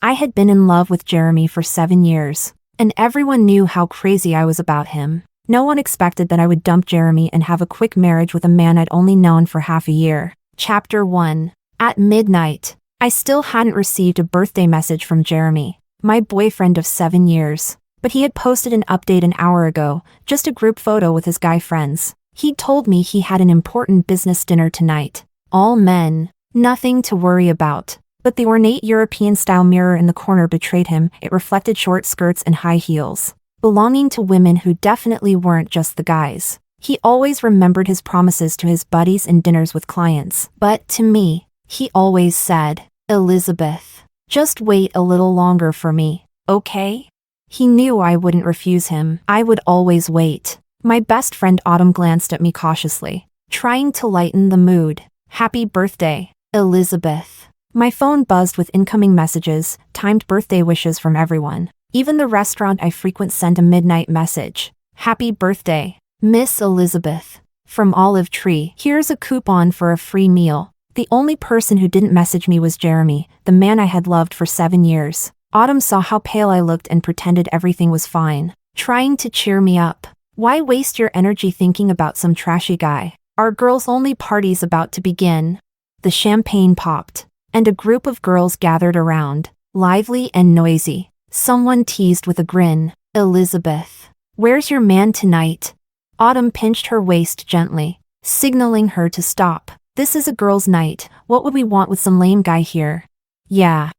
I had been in love with Jeremy for 7 years, and everyone knew how crazy I was about him. No one expected that I would dump Jeremy and have a quick marriage with a man I'd only known for half a year. Chapter 1. At midnight. I still hadn't received a birthday message from Jeremy, my boyfriend of 7 years. But he had posted an update an hour ago, just a group photo with his guy friends. He'd told me he had an important business dinner tonight. All men. Nothing to worry about. But the ornate European-style mirror in the corner betrayed him. It reflected short skirts and high heels, belonging to women who definitely weren't just the guys. He always remembered his promises to his buddies and dinners with clients. But to me, he always said, "Elizabeth, just wait a little longer for me, okay?" He knew I wouldn't refuse him. I would always wait. My best friend Autumn glanced at me cautiously, trying to lighten the mood. "Happy birthday, Elizabeth." My phone buzzed with incoming messages, timed birthday wishes from everyone. Even the restaurant I frequent sent a midnight message. "Happy birthday, Miss Elizabeth. From Olive Tree. Here's a coupon for a free meal." The only person who didn't message me was Jeremy, the man I had loved for 7 years. Autumn saw how pale I looked and pretended everything was fine, trying to cheer me up. "Why waste your energy thinking about some trashy guy? Our girls-only party's about to begin." The champagne popped, and a group of girls gathered around, lively and noisy. Someone teased with a grin, "Elizabeth, where's your man tonight?" Autumn pinched her waist gently, signaling her to stop. "This is a girls' night. What would we want with some lame guy here?" Yeah.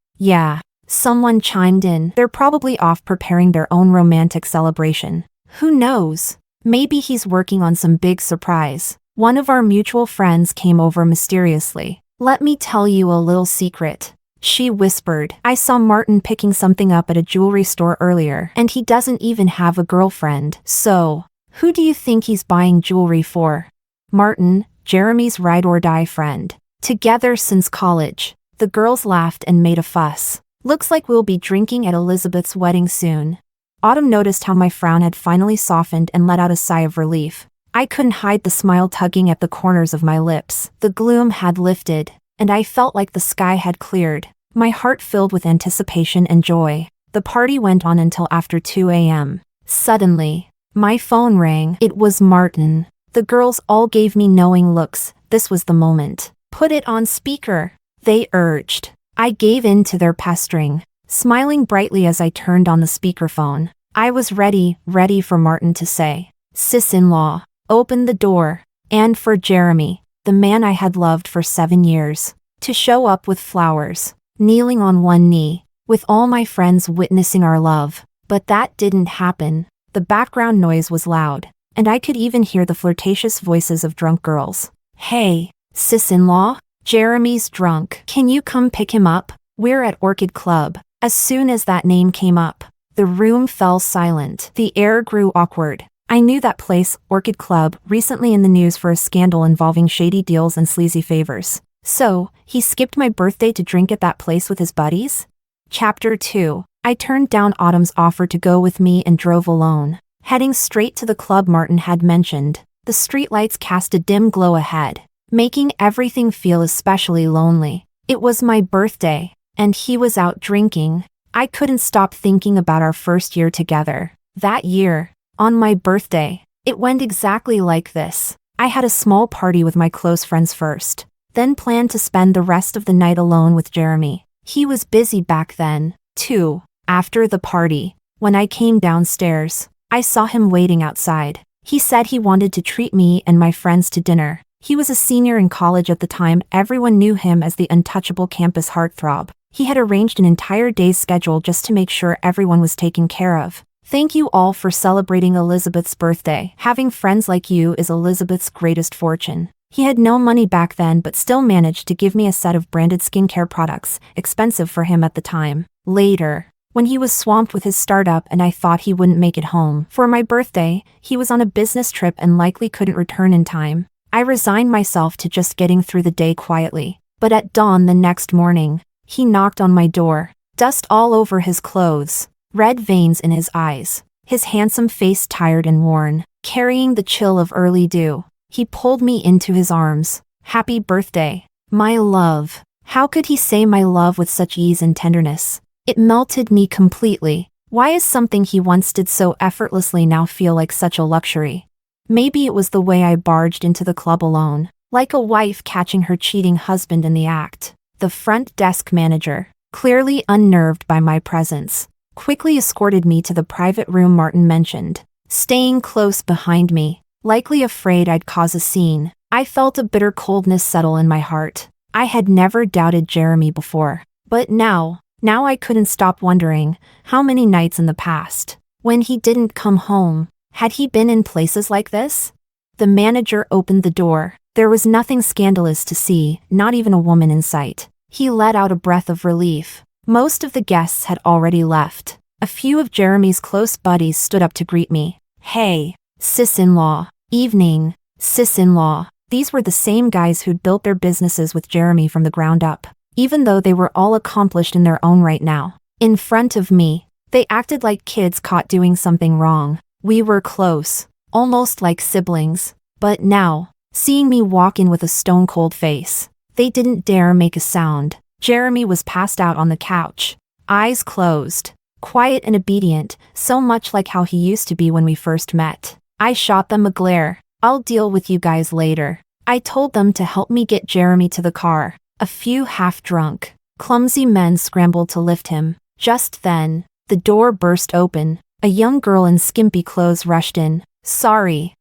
Someone chimed in. "They're probably off preparing their own romantic celebration. Who knows? Maybe he's working on some big surprise." One of our mutual friends came over mysteriously. "Let me tell you a little secret," she whispered. "I saw Martin picking something up at a jewelry store earlier, and he doesn't even have a girlfriend. So, who do you think he's buying jewelry for?" "Martin, Jeremy's ride-or-die friend. Together since college." The girls laughed and made a fuss. "Looks like we'll be drinking at Elizabeth's wedding soon." Autumn noticed how my frown had finally softened and let out a sigh of relief. I couldn't hide the smile tugging at the corners of my lips. The gloom had lifted, and I felt like the sky had cleared. My heart filled with anticipation and joy. The party went on until after 2 a.m. Suddenly, my phone rang. It was Martin. The girls all gave me knowing looks. This was the moment. "Put it on speaker," they urged. I gave in to their pestering, smiling brightly as I turned on the speakerphone. I was ready for Martin to say, "Sis-in-law, open the door," and for Jeremy, the man I had loved for 7 years, to show up with flowers, kneeling on one knee, with all my friends witnessing our love. But that didn't happen. The background noise was loud, and I could even hear the flirtatious voices of drunk girls. "Hey, sis-in-law, Jeremy's drunk. Can you come pick him up? We're at Orchid Club." As soon as that name came up, the room fell silent. The air grew awkward. I knew that place, Orchid Club, recently in the news for a scandal involving shady deals and sleazy favors. So, he skipped my birthday to drink at that place with his buddies? Chapter 2. I turned down Autumn's offer to go with me and drove alone, heading straight to the club Martin had mentioned. The streetlights cast a dim glow ahead, making everything feel especially lonely. It was my birthday, and he was out drinking. I couldn't stop thinking about our first year together. That year, on my birthday, it went exactly like this. I had a small party with my close friends first, then planned to spend the rest of the night alone with Jeremy. He was busy back then, too. After the party, when I came downstairs, I saw him waiting outside. He said he wanted to treat me and my friends to dinner. He was a senior in college at the time. Everyone knew him as the untouchable campus heartthrob. He had arranged an entire day's schedule just to make sure everyone was taken care of. "Thank you all for celebrating Elizabeth's birthday. Having friends like you is Elizabeth's greatest fortune." He had no money back then but still managed to give me a set of branded skincare products, expensive for him at the time. Later, when he was swamped with his startup and I thought he wouldn't make it home for my birthday, he was on a business trip and likely couldn't return in time. I resigned myself to just getting through the day quietly. But at dawn the next morning, he knocked on my door, dust all over his clothes, red veins in his eyes, his handsome face tired and worn, carrying the chill of early dew. He pulled me into his arms. "Happy birthday, my love." How could he say my love with such ease and tenderness? It melted me completely. Why is something he once did so effortlessly now feel like such a luxury? Maybe it was the way I barged into the club alone, like a wife catching her cheating husband in the act. The front desk manager, clearly unnerved by my presence, quickly escorted me to the private room Martin mentioned, staying close behind me, likely afraid I'd cause a scene. I felt a bitter coldness settle in my heart. I had never doubted Jeremy before, but now I couldn't stop wondering, how many nights in the past, when he didn't come home, had he been in places like this? The manager opened the door. There was nothing scandalous to see, not even a woman in sight. He let out a breath of relief. Most of the guests had already left. A few of Jeremy's close buddies stood up to greet me. Hey, sis-in-law. Evening, sis-in-law. These were the same guys who'd built their businesses with Jeremy from the ground up, even though they were all accomplished in their own right now. In front of me, they acted like kids caught doing something wrong. We were close, almost like siblings. But now, seeing me walk in with a stone-cold face, they didn't dare make a sound. Jeremy was passed out on the couch, eyes closed, quiet and obedient, so much like how he used to be when we first met. I shot them a glare. I'll deal with you guys later. I told them to help me get Jeremy to the car. A few half-drunk, clumsy men scrambled to lift him. Just then, the door burst open. A young girl in skimpy clothes rushed in. Sorry,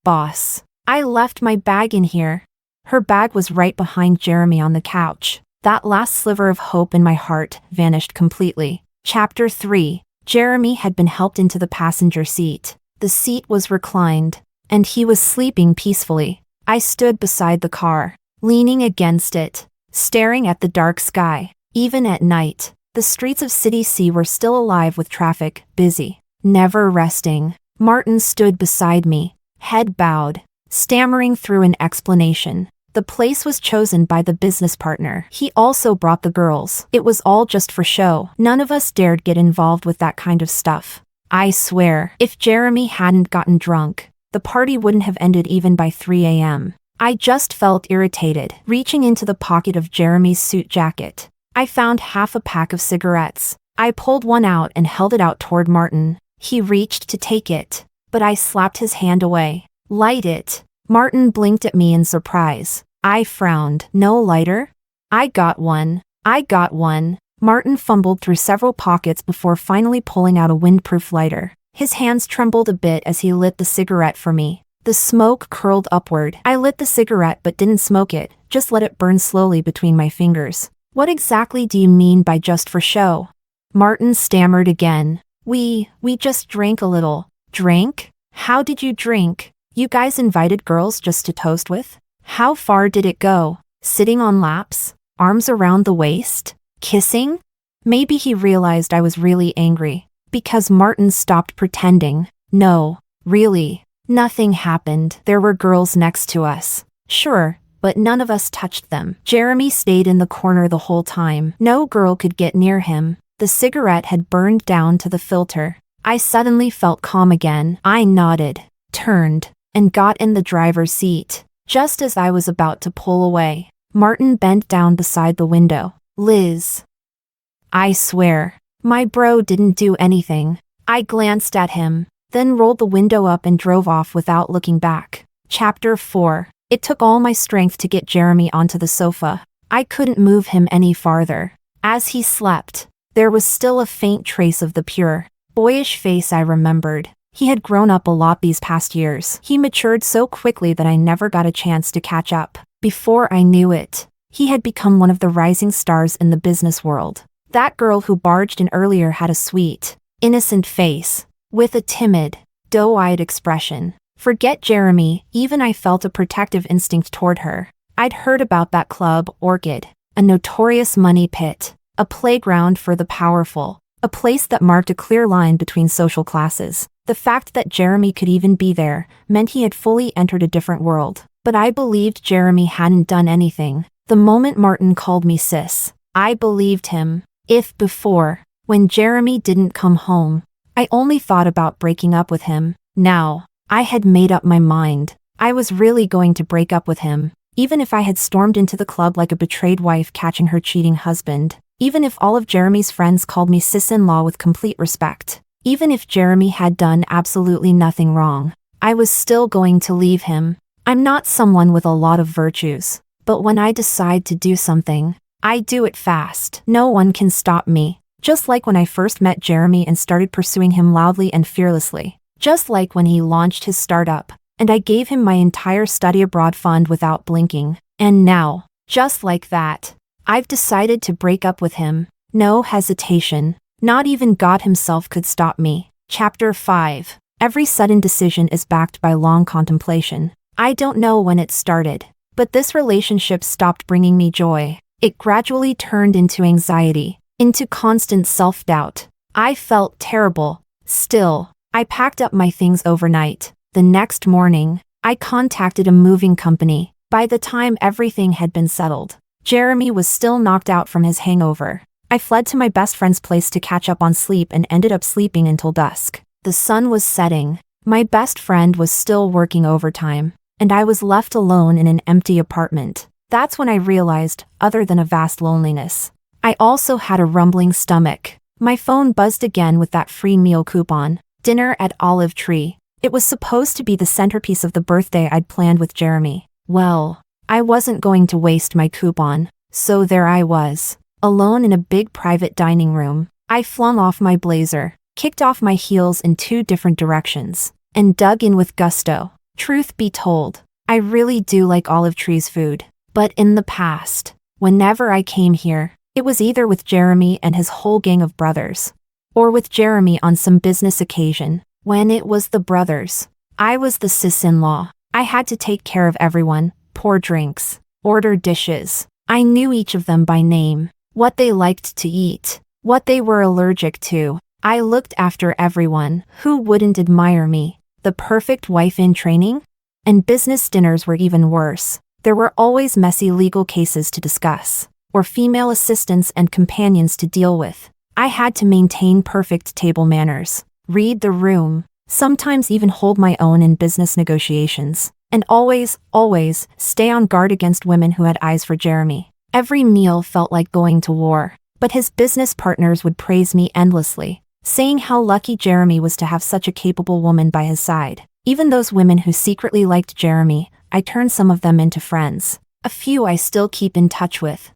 boss. I left my bag in here. Her bag was right behind Jeremy on the couch. That last sliver of hope in my heart vanished completely. Chapter 3. Jeremy had been helped into the passenger seat. The seat was reclined, and he was sleeping peacefully. I stood beside the car, leaning against it, staring at the dark sky. Even at night, the streets of City C were still alive with traffic, busy, never resting. Martin stood beside me, head bowed, stammering through an explanation. The place was chosen by the business partner. He also brought the girls. It was all just for show. None of us dared get involved with that kind of stuff. I swear, if Jeremy hadn't gotten drunk, the party wouldn't have ended even by 3 a.m. I just felt irritated, reaching into the pocket of Jeremy's suit jacket. I found half a pack of cigarettes. I pulled one out and held it out toward Martin. He reached to take it, but I slapped his hand away. Light it. Martin blinked at me in surprise. I frowned. No lighter? I got one. Martin fumbled through several pockets before finally pulling out a windproof lighter. His hands trembled a bit as he lit the cigarette for me. The smoke curled upward. I lit the cigarette but didn't smoke it, just let it burn slowly between my fingers. What exactly do you mean by just for show? Martin stammered again. We just drank a little. Drank? How did you drink? You guys invited girls just to toast with? How far did it go? Sitting on laps? Arms around the waist? Kissing? Maybe he realized I was really angry, because Martin stopped pretending. No, really. Nothing happened. There were girls next to us. Sure, but none of us touched them. Jeremy stayed in the corner the whole time. No girl could get near him. The cigarette had burned down to the filter. I suddenly felt calm again. I nodded, turned, and got in the driver's seat. Just as I was about to pull away, Martin bent down beside the window. Liz. I swear, my bro didn't do anything. I glanced at him, then rolled the window up and drove off without looking back. Chapter 4. It took all my strength to get Jeremy onto the sofa. I couldn't move him any farther. As he slept, there was still a faint trace of the pure, boyish face I remembered. He had grown up a lot these past years. He matured so quickly that I never got a chance to catch up. Before I knew it, he had become one of the rising stars in the business world. That girl who barged in earlier had a sweet, innocent face, with a timid, doe-eyed expression. Forget Jeremy, even I felt a protective instinct toward her. I'd heard about that club, Orchid, a notorious money pit, a playground for the powerful, a place that marked a clear line between social classes. The fact that Jeremy could even be there meant he had fully entered a different world. But I believed Jeremy hadn't done anything. The moment Martin called me sis, I believed him. If before, when Jeremy didn't come home, I only thought about breaking up with him, now, I had made up my mind. I was really going to break up with him, even if I had stormed into the club like a betrayed wife catching her cheating husband. even if all of Jeremy's friends called me sis-in-law with complete respect. Even if Jeremy had done absolutely nothing wrong, I was still going to leave him. I'm not someone with a lot of virtues, but when I decide to do something, I do it fast. No one can stop me. Just like when I first met Jeremy and started pursuing him loudly and fearlessly. Just like when he launched his startup, and I gave him my entire study abroad fund without blinking. And now, just like that, I've decided to break up with him. No hesitation. Not even God himself could stop me. Chapter 5. Every sudden decision is backed by long contemplation. I don't know when it started, but this relationship stopped bringing me joy. It gradually turned into anxiety, into constant self-doubt. I felt terrible. Still, I packed up my things overnight. The next morning, I contacted a moving company. By the time everything had been settled, Jeremy was still knocked out from his hangover. I fled to my best friend's place to catch up on sleep and ended up sleeping until dusk. The sun was setting. My best friend was still working overtime, and I was left alone in an empty apartment. That's when I realized, other than a vast loneliness, I also had a rumbling stomach. My phone buzzed again with that free meal coupon. Dinner at Olive Tree. It was supposed to be the centerpiece of the birthday I'd planned with Jeremy. Well, I wasn't going to waste my coupon, so there I was, alone in a big private dining room. I flung off my blazer, kicked off my heels in 2 different directions, and dug in with gusto. Truth be told, I really do like Olive Tree's food. But in the past, whenever I came here, it was either with Jeremy and his whole gang of brothers, or with Jeremy on some business occasion. When it was the brothers, I was the sis-in-law. I had to take care of everyone, pour drinks, order dishes. I knew each of them by name, what they liked to eat, what they were allergic to. I looked after everyone. Who wouldn't admire me? The perfect wife in training? And business dinners were even worse. There were always messy legal cases to discuss, or female assistants and companions to deal with. I had to maintain perfect table manners, read the room, sometimes even hold my own in business negotiations, and always stay on guard against women who had eyes for Jeremy. Every meal felt like going to war, but his business partners would praise me endlessly, saying how lucky Jeremy was to have such a capable woman by his side. Even those women who secretly liked Jeremy, I turned some of them into friends. A few I still keep in touch with.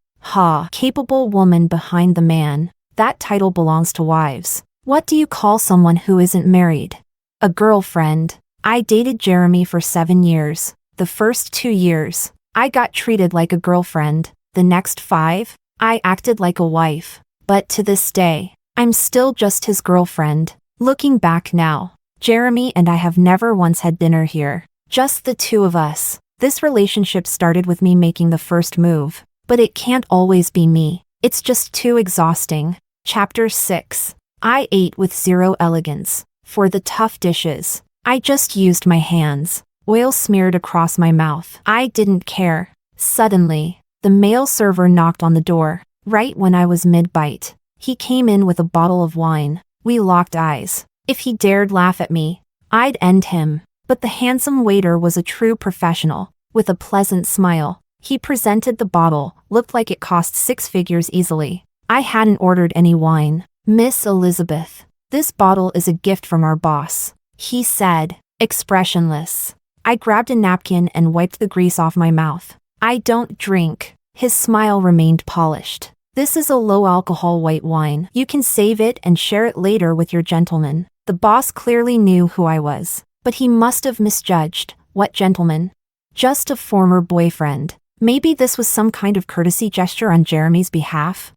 Capable woman behind the man. That title belongs to wives. What do you call someone who isn't married? A girlfriend. I dated Jeremy for 7 years. The first 2 years, I got treated like a girlfriend. The next 5, I acted like a wife. But to this day, I'm still just his girlfriend. Looking back now, Jeremy and I have never once had dinner here. Just the 2 of us. This relationship started with me making the first move. But it can't always be me. It's just too exhausting. Chapter 6. I ate with zero elegance. For the tough dishes, I just used my hands. Oil smeared across my mouth. I didn't care. Suddenly, the male server knocked on the door, right when I was mid-bite. He came in with a bottle of wine. We locked eyes. If he dared laugh at me, I'd end him. But the handsome waiter was a true professional. With a pleasant smile, he presented the bottle. Looked like it cost 6 figures easily. I hadn't ordered any wine. Miss Elizabeth, this bottle is a gift from our boss, he said, expressionless. I grabbed a napkin and wiped the grease off my mouth. I don't drink. His smile remained polished. This is a low-alcohol white wine. You can save it and share it later with your gentleman. The boss clearly knew who I was, but he must have misjudged. What gentleman? Just a former boyfriend. Maybe this was some kind of courtesy gesture on Jeremy's behalf?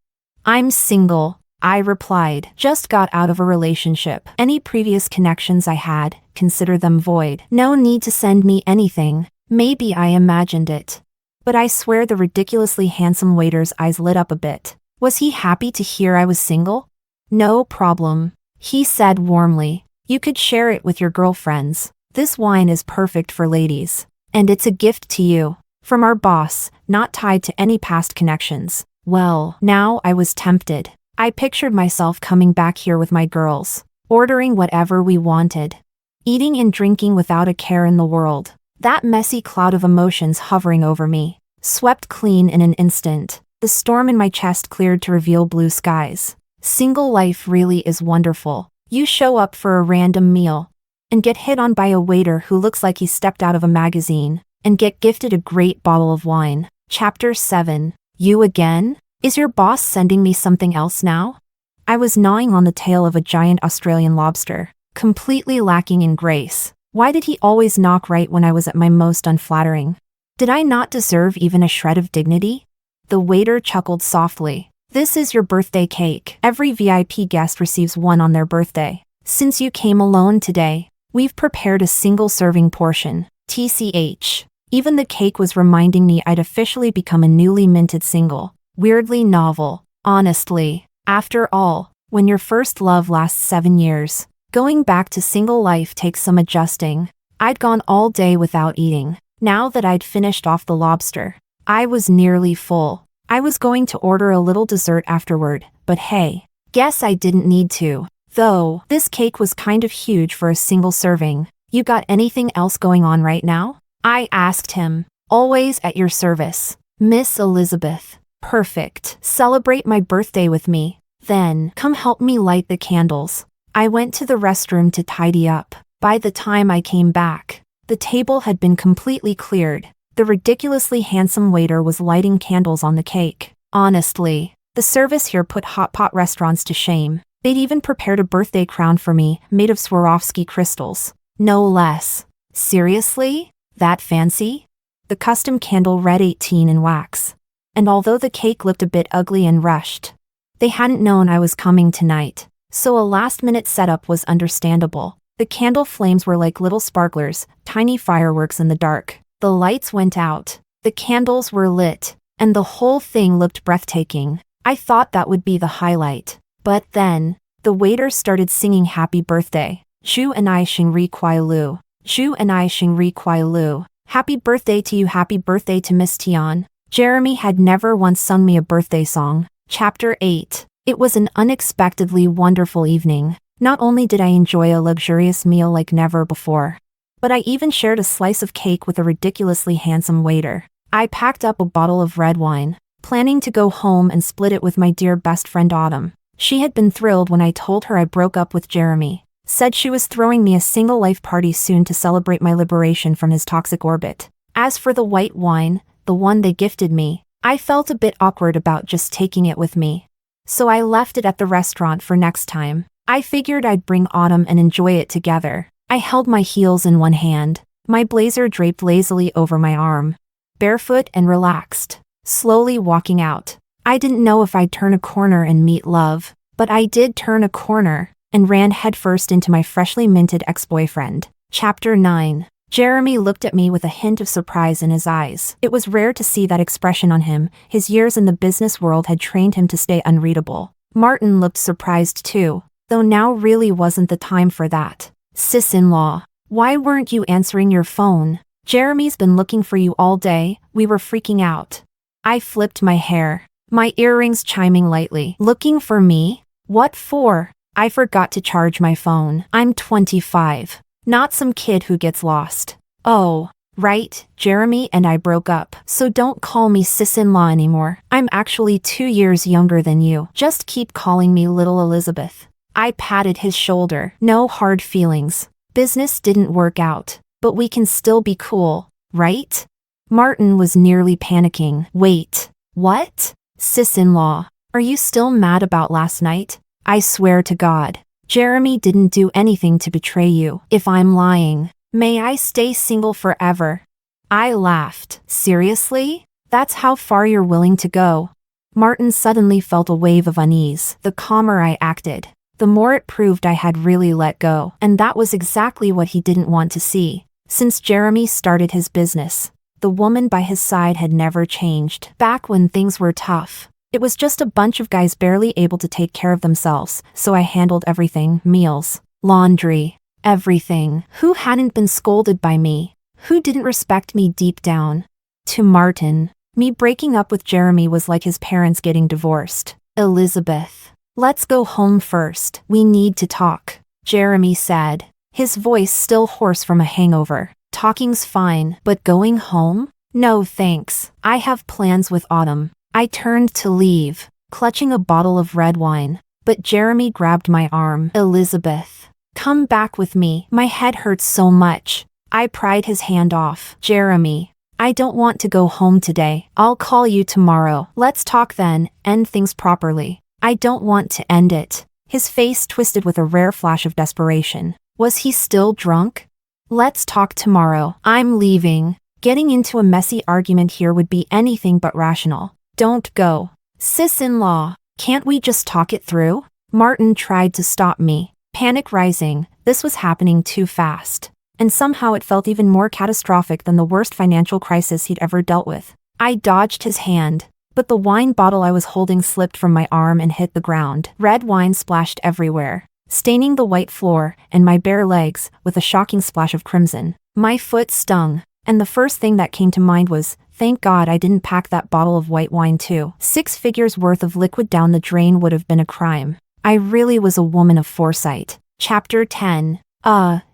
I'm single, I replied. Just got out of a relationship. Any previous connections I had, consider them void. No need to send me anything. Maybe I imagined it. But I swear the ridiculously handsome waiter's eyes lit up a bit. Was he happy to hear I was single? No problem, he said warmly. You could share it with your girlfriends. This wine is perfect for ladies. And it's a gift to you. From our boss, not tied to any past connections. Well, now I was tempted. I pictured myself coming back here with my girls, ordering whatever we wanted, eating and drinking without a care in the world. That messy cloud of emotions hovering over me, swept clean in an instant. The storm in my chest cleared to reveal blue skies. Single life really is wonderful. You show up for a random meal and get hit on by a waiter who looks like he stepped out of a magazine, and get gifted a great bottle of wine. Chapter 7. You again? Is your boss sending me something else now? I was gnawing on the tail of a giant Australian lobster, completely lacking in grace. Why did he always knock right when I was at my most unflattering? Did I not deserve even a shred of dignity? The waiter chuckled softly. This is your birthday cake. Every VIP guest receives one on their birthday. Since you came alone today, we've prepared a single-serving portion. TCH. Even the cake was reminding me I'd officially become a newly minted single. Weirdly novel. Honestly. After all, when your first love lasts 7 years, going back to single life takes some adjusting. I'd gone all day without eating. Now that I'd finished off the lobster, I was nearly full. I was going to order a little dessert afterward, but hey, guess I didn't need to. Though, this cake was kind of huge for a single serving. You got anything else going on right now? I asked him. Always at your service, Miss Elizabeth. Perfect. Celebrate my birthday with me. Then, come help me light the candles. I went to the restroom to tidy up. By the time I came back, the table had been completely cleared. The ridiculously handsome waiter was lighting candles on the cake. Honestly, the service here put hot pot restaurants to shame. They'd even prepared a birthday crown for me, made of Swarovski crystals. No less. Seriously? That fancy? The custom candle read 18 in wax. And although the cake looked a bit ugly and rushed, they hadn't known I was coming tonight, so a last-minute setup was understandable. The candle flames were like little sparklers, tiny fireworks in the dark. The lights went out, the candles were lit, and the whole thing looked breathtaking. I thought that would be the highlight. But then, the waiter started singing happy birthday. Zhu and I xing ri kuai lu. Zhu and I xing ri kuai lu. Happy birthday to you, happy birthday to Miss Tian. Jeremy had never once sung me a birthday song. Chapter 8. It was an unexpectedly wonderful evening. Not only did I enjoy a luxurious meal like never before, but I even shared a slice of cake with a ridiculously handsome waiter. I packed up a bottle of red wine, planning to go home and split it with my dear best friend Autumn. She had been thrilled when I told her I broke up with Jeremy, said she was throwing me a single life party soon to celebrate my liberation from his toxic orbit. As for the white wine, the one they gifted me, I felt a bit awkward about just taking it with me. So I left it at the restaurant for next time. I figured I'd bring Autumn and enjoy it together. I held my heels in one hand, my blazer draped lazily over my arm, barefoot and relaxed, slowly walking out. I didn't know if I'd turn a corner and meet love, but I did turn a corner and ran headfirst into my freshly minted ex-boyfriend. Chapter 9. Jeremy looked at me with a hint of surprise in his eyes. It was rare to see that expression on him. His years in the business world had trained him to stay unreadable. Martin looked surprised too, though now really wasn't the time for that. Sis-in-law, why weren't you answering your phone? Jeremy's been looking for you all day. We were freaking out. I flipped my hair, my earrings chiming lightly. Looking for me? What for? I forgot to charge my phone. I'm 25. Not some kid who gets lost. Oh, right, Jeremy and I broke up, so don't call me sis-in-law anymore. I'm actually 2 years younger than you. Just keep calling me little Elizabeth. I patted his shoulder. No hard feelings. Business didn't work out, but we can still be cool, right? Martin was nearly panicking. Wait, what? Sis-in-law, are you still mad about last night? I swear to God, Jeremy didn't do anything to betray you. If I'm lying, may I stay single forever? I laughed. Seriously? That's how far you're willing to go? Martin suddenly felt a wave of unease. The calmer I acted, the more it proved I had really let go. And that was exactly what he didn't want to see. Since Jeremy started his business, the woman by his side had never changed. Back when things were tough, it was just a bunch of guys barely able to take care of themselves, so I handled everything. Meals, laundry, everything. Who hadn't been scolded by me? Who didn't respect me deep down? To Martin, me breaking up with Jeremy was like his parents getting divorced. Elizabeth, let's go home first. We need to talk, Jeremy said, his voice still hoarse from a hangover. Talking's fine, but going home? No thanks. I have plans with Autumn. I turned to leave, clutching a bottle of red wine. But Jeremy grabbed my arm. Elizabeth, come back with me. My head hurts so much. I pried his hand off. Jeremy, I don't want to go home today. I'll call you tomorrow. Let's talk then, end things properly. I don't want to end it. His face twisted with a rare flash of desperation. Was he still drunk? Let's talk tomorrow. I'm leaving. Getting into a messy argument here would be anything but rational. Don't go. Sis-in-law, can't we just talk it through? Martin tried to stop me. Panic rising, this was happening too fast. And somehow it felt even more catastrophic than the worst financial crisis he'd ever dealt with. I dodged his hand, but the wine bottle I was holding slipped from my arm and hit the ground. Red wine splashed everywhere, staining the white floor and my bare legs with a shocking splash of crimson. My foot stung, and the first thing that came to mind was, thank God I didn't pack that bottle of white wine too. 6 figures worth of liquid down the drain would have been a crime. I really was a woman of foresight. Chapter 10.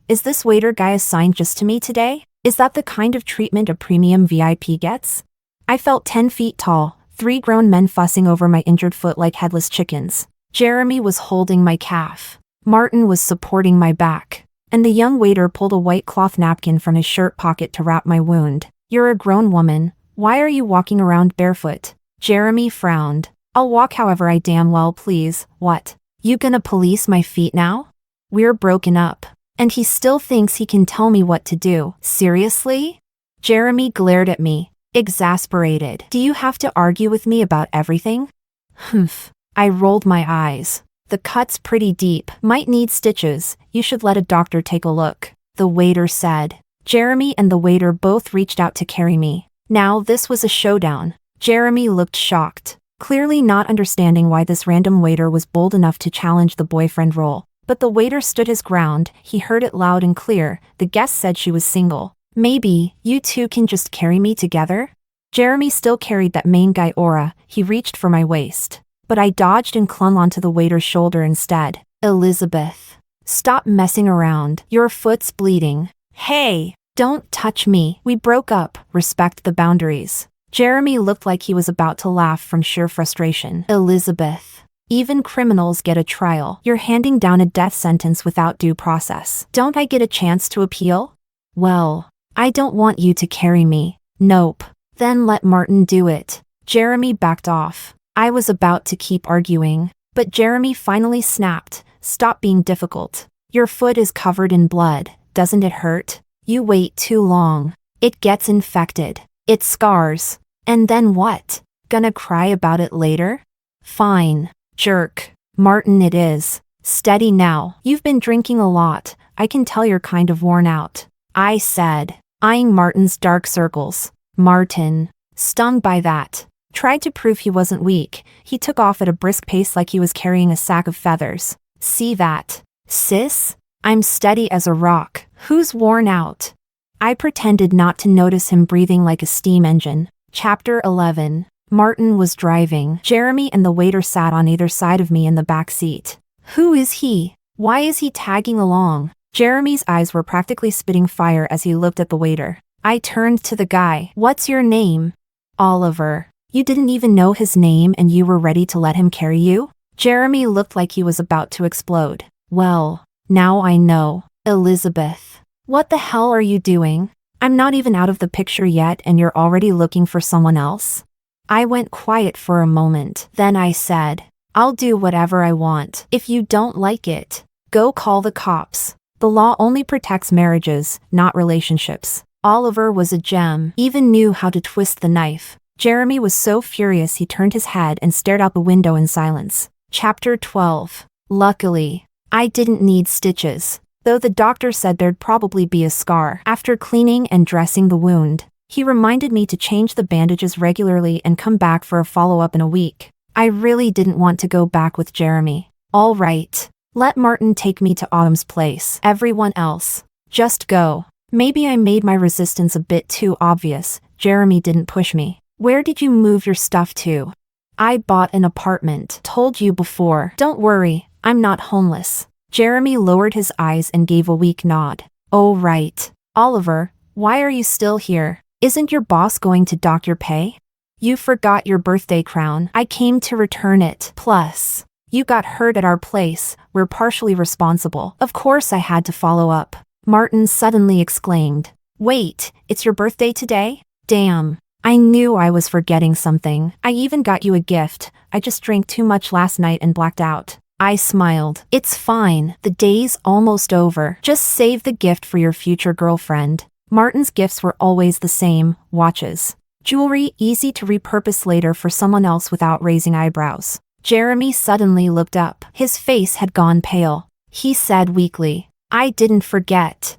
Is this waiter guy assigned just to me today? Is that the kind of treatment a premium VIP gets? I felt 10 feet tall, 3 grown men fussing over my injured foot like headless chickens. Jeremy was holding my calf. Martin was supporting my back. And the young waiter pulled a white cloth napkin from his shirt pocket to wrap my wound. You're a grown woman. Why are you walking around barefoot? Jeremy frowned. I'll walk however I damn well please. What? You gonna police my feet now? We're broken up. And he still thinks he can tell me what to do. Seriously? Jeremy glared at me, exasperated. Do you have to argue with me about everything? Humph. I rolled my eyes. The cut's pretty deep. Might need stitches. You should let a doctor take a look. The waiter said. Jeremy and the waiter both reached out to carry me. Now this was a showdown. Jeremy looked shocked, clearly not understanding why this random waiter was bold enough to challenge the boyfriend role. But the waiter stood his ground. He heard it loud and clear. The guest said she was single. Maybe you two can just carry me together? Jeremy still carried that main guy aura. He reached for my waist. But I dodged and clung onto the waiter's shoulder instead. Elizabeth, stop messing around. Your foot's bleeding. Hey, don't touch me. We broke up. Respect the boundaries. Jeremy looked like he was about to laugh from sheer frustration. Elizabeth. Even criminals get a trial. You're handing down a death sentence without due process. Don't I get a chance to appeal? Well, I don't want you to carry me. Nope. Then let Martin do it. Jeremy backed off. I was about to keep arguing, but Jeremy finally snapped. Stop being difficult. Your foot is covered in blood. Doesn't it hurt? You wait too long. It gets infected. It scars. And then what? Gonna cry about it later? Fine. Jerk. Martin it is. Steady now. You've been drinking a lot. I can tell you're kind of worn out. I said, eyeing Martin's dark circles. Martin, stung by that, tried to prove he wasn't weak. He took off at a brisk pace like he was carrying a sack of feathers. See that? Sis? I'm steady as a rock. Who's worn out? I pretended not to notice him breathing like a steam engine. Chapter 11. Martin was driving. Jeremy and the waiter sat on either side of me in the back seat. Who is he? Why is he tagging along? Jeremy's eyes were practically spitting fire as he looked at the waiter. I turned to the guy. What's your name? Oliver. You didn't even know his name and you were ready to let him carry you? Jeremy looked like he was about to explode. Well, now I know. Elizabeth. What the hell are you doing? I'm not even out of the picture yet and you're already looking for someone else? I went quiet for a moment. Then I said, I'll do whatever I want. If you don't like it, go call the cops. The law only protects marriages, not relationships. Oliver was a gem, even knew how to twist the knife. Jeremy was so furious he turned his head and stared out the window in silence. Chapter 12. Luckily, I didn't need stitches, though the doctor said there'd probably be a scar. After cleaning and dressing the wound, he reminded me to change the bandages regularly and come back for a follow-up in a week. I really didn't want to go back with Jeremy. All right. Let Martin take me to Autumn's place. Everyone else, just go. Maybe I made my resistance a bit too obvious. Jeremy didn't push me. Where did you move your stuff to? I bought an apartment. Told you before. Don't worry, I'm not homeless. Jeremy lowered his eyes and gave a weak nod. Oh right. Oliver, why are you still here? Isn't your boss going to dock your pay? You forgot your birthday crown. I came to return it. Plus, you got hurt at our place. We're partially responsible. Of course I had to follow up. Martin suddenly exclaimed. Wait, it's your birthday today? Damn. I knew I was forgetting something. I even got you a gift. I just drank too much last night and blacked out. I smiled. It's fine. The day's almost over. Just save the gift for your future girlfriend. Martin's gifts were always the same: watches. Jewelry easy to repurpose later for someone else without raising eyebrows. Jeremy suddenly looked up. His face had gone pale. He said weakly, I didn't forget.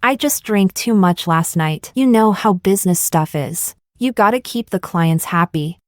I just drank too much last night. You know how business stuff is. You gotta keep the clients happy.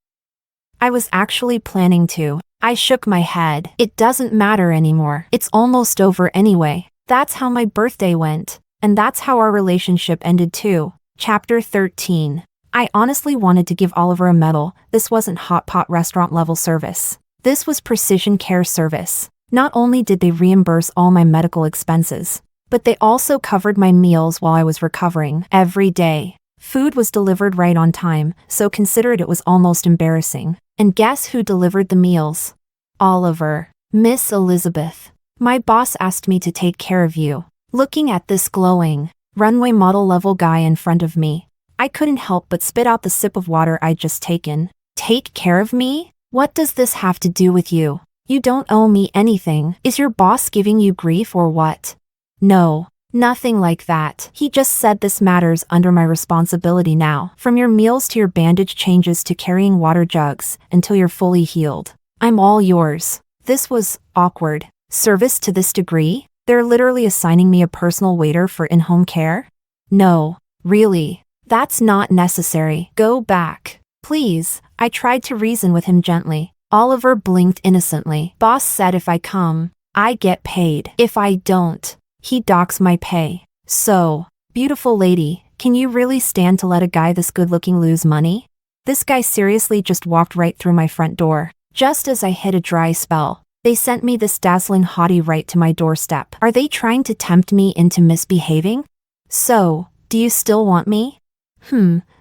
I was actually planning to. I shook my head. It doesn't matter anymore. It's almost over anyway. That's how my birthday went. And that's how our relationship ended too. Chapter 13. I honestly wanted to give Oliver a medal. This wasn't hot pot restaurant level service. This was precision care service. Not only did they reimburse all my medical expenses, but they also covered my meals while I was recovering every day. Food was delivered right on time, so considered it was almost embarrassing. And guess who delivered the meals? Oliver. Miss Elizabeth. My boss asked me to take care of you. Looking at this glowing, runway model level guy in front of me, I couldn't help but spit out the sip of water I'd just taken. Take care of me? What does this have to do with you? You don't owe me anything. Is your boss giving you grief or what? No, nothing like that. He just said this matters under my responsibility now. From your meals to your bandage changes to carrying water jugs until you're fully healed. I'm all yours. This was awkward. Service to this degree? They're literally assigning me a personal waiter for in-home care? No, really. That's not necessary. Go back. Please. I tried to reason with him gently. Oliver blinked innocently. Boss said if I come, I get paid. If I don't, he docks my pay. So, beautiful lady, can you really stand to let a guy this good-looking lose money? This guy seriously just walked right through my front door. Just as I hit a dry spell, they sent me this dazzling hottie right to my doorstep. Are they trying to tempt me into misbehaving? So, do you still want me?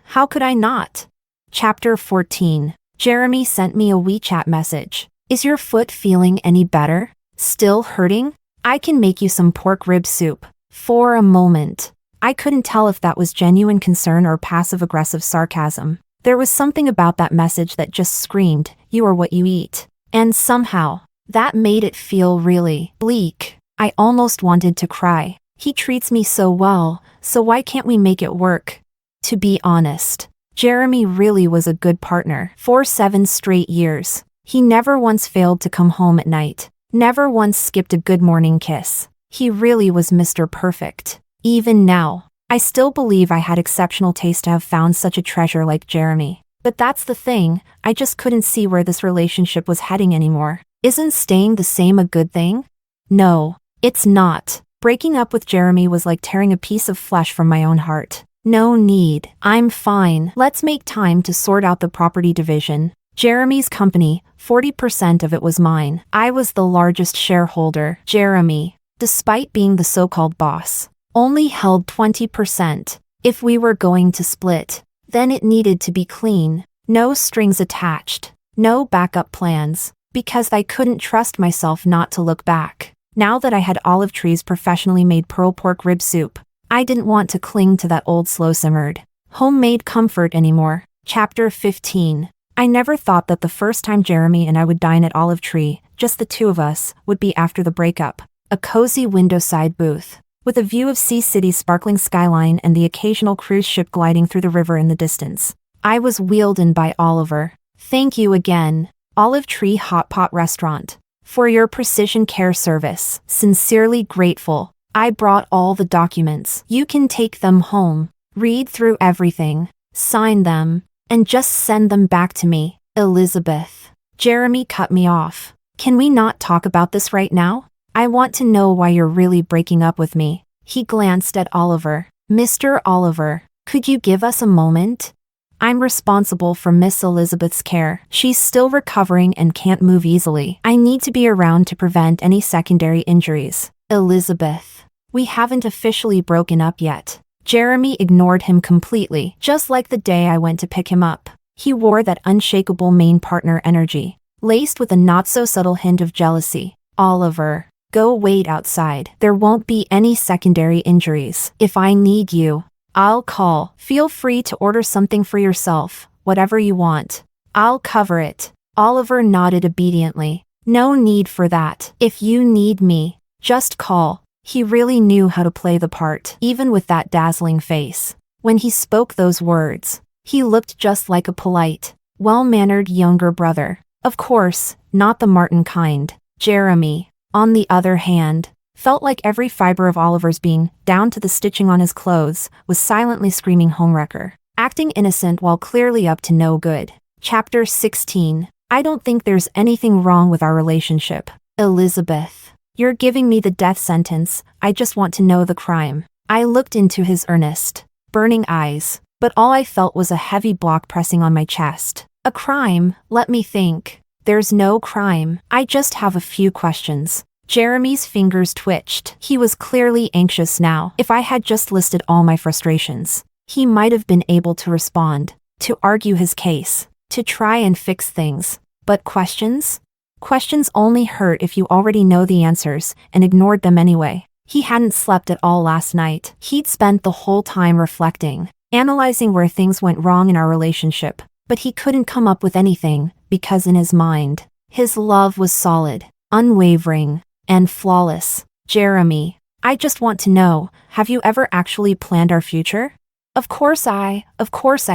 How could I not? Chapter 14. Jeremy sent me a WeChat message. Is your foot feeling any better? Still hurting? I can make you some pork rib soup. For a moment, I couldn't tell if that was genuine concern or passive-aggressive sarcasm. There was something about that message that just screamed, you are what you eat. And somehow, that made it feel really bleak. I almost wanted to cry. He treats me so well, so why can't we make it work? To be honest, Jeremy really was a good partner. For 7 straight years, he never once failed to come home at night. Never once skipped a good morning kiss. He really was Mr. Perfect. Even now, I still believe I had exceptional taste to have found such a treasure like Jeremy. But that's the thing, I just couldn't see where this relationship was heading anymore. Isn't staying the same a good thing? No, it's not. Breaking up with Jeremy was like tearing a piece of flesh from my own heart. No need. I'm fine. Let's make time to sort out the property division. Jeremy's company, 40% of it was mine. I was the largest shareholder. Jeremy, despite being the so-called boss, only held 20%. If we were going to split, then it needed to be clean. No strings attached. No backup plans. Because I couldn't trust myself not to look back. Now that I had Olive Tree's professionally made pearl pork rib soup, I didn't want to cling to that old slow-simmered, homemade comfort anymore. Chapter 15. I never thought that the first time Jeremy and I would dine at Olive Tree, just the two of us, would be after the breakup. A cozy window-side booth, with a view of Sea City's sparkling skyline and the occasional cruise ship gliding through the river in the distance. I was wheeled in by Oliver. Thank you again, Olive Tree Hot Pot Restaurant, for your precision care service. Sincerely grateful. I brought all the documents. You can take them home, read through everything, sign them, and just send them back to me, Elizabeth. Jeremy cut me off. Can we not talk about this right now? I want to know why you're really breaking up with me. He glanced at Oliver. Mr. Oliver, could you give us a moment? I'm responsible for Miss Elizabeth's care. She's still recovering and can't move easily. I need to be around to prevent any secondary injuries. Elizabeth. We haven't officially broken up yet. Jeremy ignored him completely, just like the day I went to pick him up. He wore that unshakable main partner energy, laced with a not-so-subtle hint of jealousy. Oliver, go wait outside. There won't be any secondary injuries. If I need you, I'll call. Feel free to order something for yourself, whatever you want. I'll cover it. Oliver nodded obediently. No need for that. If you need me, just call. He really knew how to play the part, even with that dazzling face. When he spoke those words, he looked just like a polite, well-mannered younger brother. Of course, not the Martin kind. Jeremy, on the other hand, felt like every fiber of Oliver's being, down to the stitching on his clothes, was silently screaming homewrecker, acting innocent while clearly up to no good. Chapter 16. I don't think there's anything wrong with our relationship. Elizabeth, you're giving me the death sentence. I just want to know the crime. I looked into his earnest, burning eyes, but all I felt was a heavy block pressing on my chest. A crime? Let me think. There's no crime. I just have a few questions. Jeremy's fingers twitched. He was clearly anxious now. If I had just listed all my frustrations, he might have been able to respond, to argue his case, to try and fix things. But questions? Questions only hurt if you already know the answers and ignored them anyway. He hadn't slept at all last night. He'd spent the whole time reflecting, analyzing where things went wrong in our relationship, but he couldn't come up with anything, because in his mind, his love was solid, unwavering, and flawless. Jeremy, I just want to know, have you ever actually planned our future? Of course I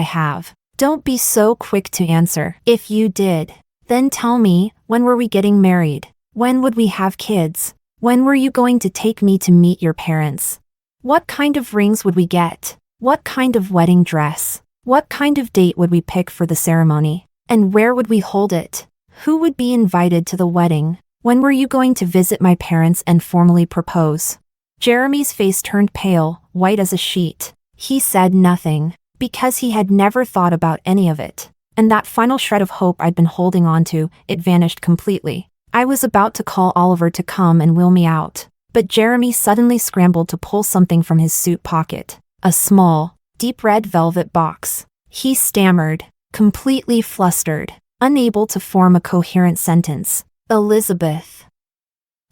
have. Don't be so quick to answer. If you did, then tell me, when were we getting married? When would we have kids? When were you going to take me to meet your parents? What kind of rings would we get? What kind of wedding dress? What kind of date would we pick for the ceremony? And where would we hold it? Who would be invited to the wedding? When were you going to visit my parents and formally propose? Jeremy's face turned pale, white as a sheet. He said nothing, because he had never thought about any of it. And that final shred of hope I'd been holding on to, it vanished completely. I was about to call Oliver to come and wheel me out, but Jeremy suddenly scrambled to pull something from his suit pocket. A small, deep red velvet box. He stammered, completely flustered, unable to form a coherent sentence. Elizabeth,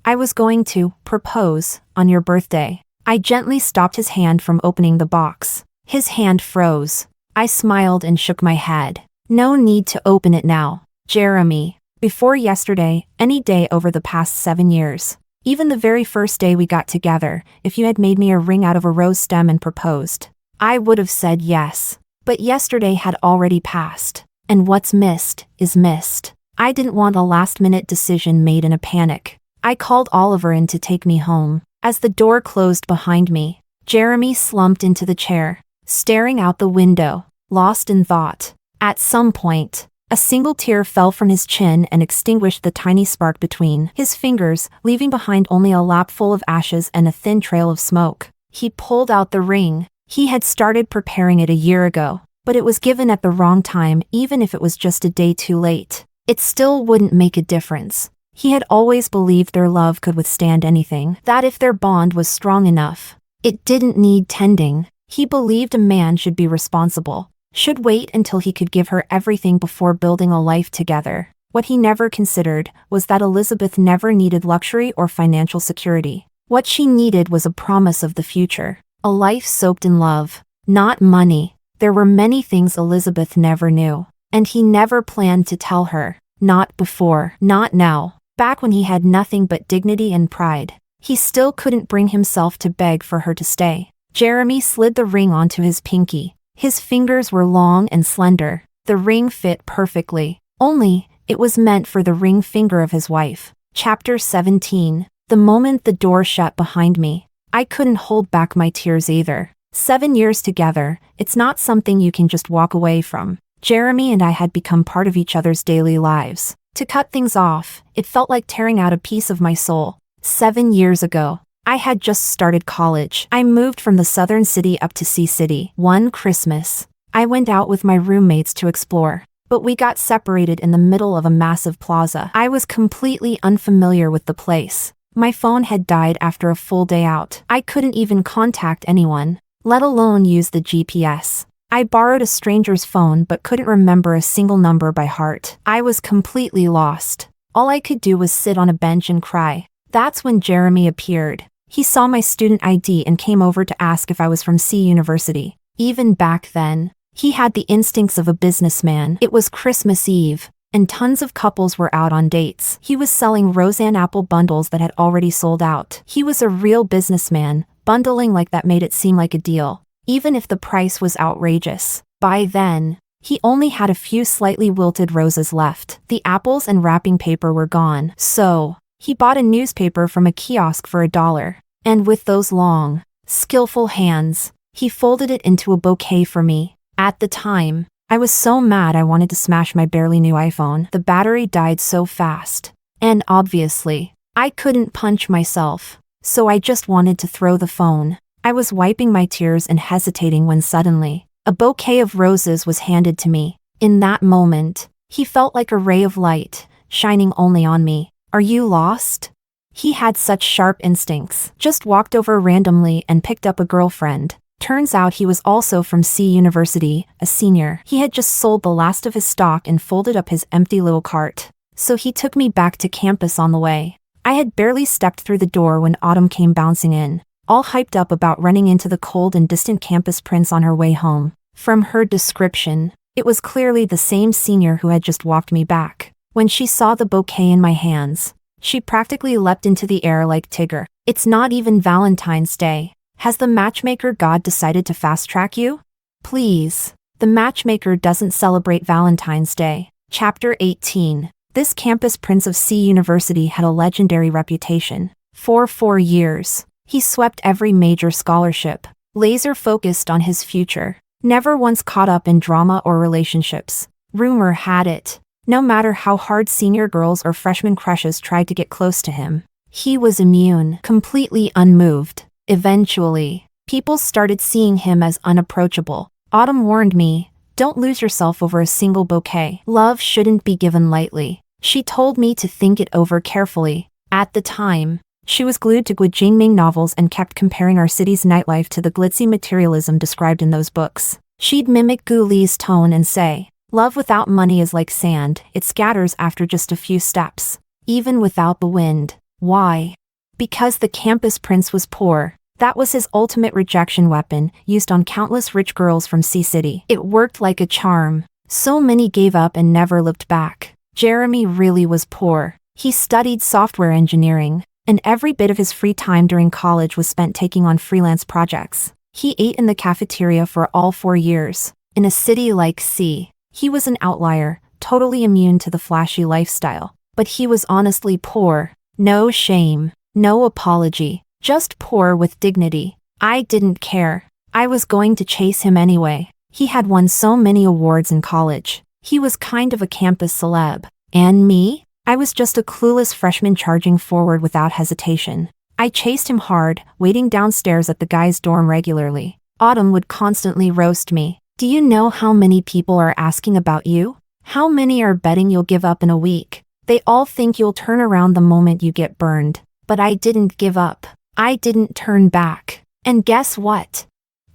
I was going to propose on your birthday. I gently stopped his hand from opening the box. His hand froze. I smiled and shook my head. No need to open it now, Jeremy. Before yesterday, any day over the past 7 years, even the very first day we got together, if you had made me a ring out of a rose stem and proposed, I would have said yes. But yesterday had already passed, and what's missed is missed. I didn't want a last-minute decision made in a panic. I called Oliver in to take me home. As the door closed behind me, Jeremy slumped into the chair, staring out the window, lost in thought. At some point, a single tear fell from his chin and extinguished the tiny spark between his fingers, leaving behind only a lap full of ashes and a thin trail of smoke. He pulled out the ring. He had started preparing it a year ago, but it was given at the wrong time, even if it was just a day too late. It still wouldn't make a difference. He had always believed their love could withstand anything, that if their bond was strong enough, it didn't need tending. He believed a man should be responsible, should wait until he could give her everything before building a life together. What he never considered was that Elizabeth never needed luxury or financial security. What she needed was a promise of the future, a life soaked in love, not money. There were many things Elizabeth never knew, and he never planned to tell her. Not before, not now. Back when he had nothing but dignity and pride, he still couldn't bring himself to beg for her to stay. Jeremy slid the ring onto his pinky. His fingers were long and slender. The ring fit perfectly. Only, it was meant for the ring finger of his wife. Chapter 17. The moment the door shut behind me, I couldn't hold back my tears either. 7 years together, it's not something you can just walk away from. Jeremy and I had become part of each other's daily lives. To cut things off, it felt like tearing out a piece of my soul. 7 years ago, I had just started college. I moved from the southern city up to Sea City. One Christmas, I went out with my roommates to explore, but we got separated in the middle of a massive plaza. I was completely unfamiliar with the place. My phone had died after a full day out. I couldn't even contact anyone, let alone use the GPS. I borrowed a stranger's phone but couldn't remember a single number by heart. I was completely lost. All I could do was sit on a bench and cry. That's when Jeremy appeared. He saw my student ID and came over to ask if I was from C University. Even back then, he had the instincts of a businessman. It was Christmas Eve, and tons of couples were out on dates. He was selling Roseanne apple bundles that had already sold out. He was a real businessman. Bundling like that made it seem like a deal, even if the price was outrageous. By then, he only had a few slightly wilted roses left. The apples and wrapping paper were gone. So, he bought a newspaper from a kiosk for $1. And with those long, skillful hands, he folded it into a bouquet for me. At the time, I was so mad I wanted to smash my barely new iPhone. The battery died so fast. And obviously, I couldn't punch myself, so I just wanted to throw the phone. I was wiping my tears and hesitating when suddenly, a bouquet of roses was handed to me. In that moment, he felt like a ray of light, shining only on me. Are you lost? He had such sharp instincts. Just walked over randomly and picked up a girlfriend. Turns out he was also from C University, a senior. He had just sold the last of his stock and folded up his empty little cart. So he took me back to campus on the way. I had barely stepped through the door when Autumn came bouncing in, all hyped up about running into the cold and distant campus prince on her way home. From her description, it was clearly the same senior who had just walked me back. When she saw the bouquet in my hands, she practically leapt into the air like Tigger. It's not even Valentine's Day. Has the matchmaker god decided to fast-track you? Please. The matchmaker doesn't celebrate Valentine's Day. Chapter 18. This campus prince of C University had a legendary reputation. For 4 years, he swept every major scholarship, laser-focused on his future, never once caught up in drama or relationships. Rumor had it, no matter how hard senior girls or freshman crushes tried to get close to him, he was immune, completely unmoved. Eventually, people started seeing him as unapproachable. Autumn warned me, don't lose yourself over a single bouquet. Love shouldn't be given lightly. She told me to think it over carefully. At the time, she was glued to Gu Jingming novels and kept comparing our city's nightlife to the glitzy materialism described in those books. She'd mimic Gu Li's tone and say, love without money is like sand, it scatters after just a few steps. Even without the wind. Why? Because the campus prince was poor. That was his ultimate rejection weapon, used on countless rich girls from C City. It worked like a charm. So many gave up and never looked back. Jeremy really was poor. He studied software engineering, and every bit of his free time during college was spent taking on freelance projects. He ate in the cafeteria for all 4 years. In a city like C, he was an outlier, totally immune to the flashy lifestyle. But he was honestly poor. No shame, no apology, just poor with dignity. I didn't care. I was going to chase him anyway. He had won so many awards in college. He was kind of a campus celeb. And me? I was just a clueless freshman charging forward without hesitation. I chased him hard, waiting downstairs at the guy's dorm regularly. Autumn would constantly roast me. Do you know how many people are asking about you? How many are betting you'll give up in a week? They all think you'll turn around the moment you get burned. But I didn't give up. I didn't turn back. And guess what?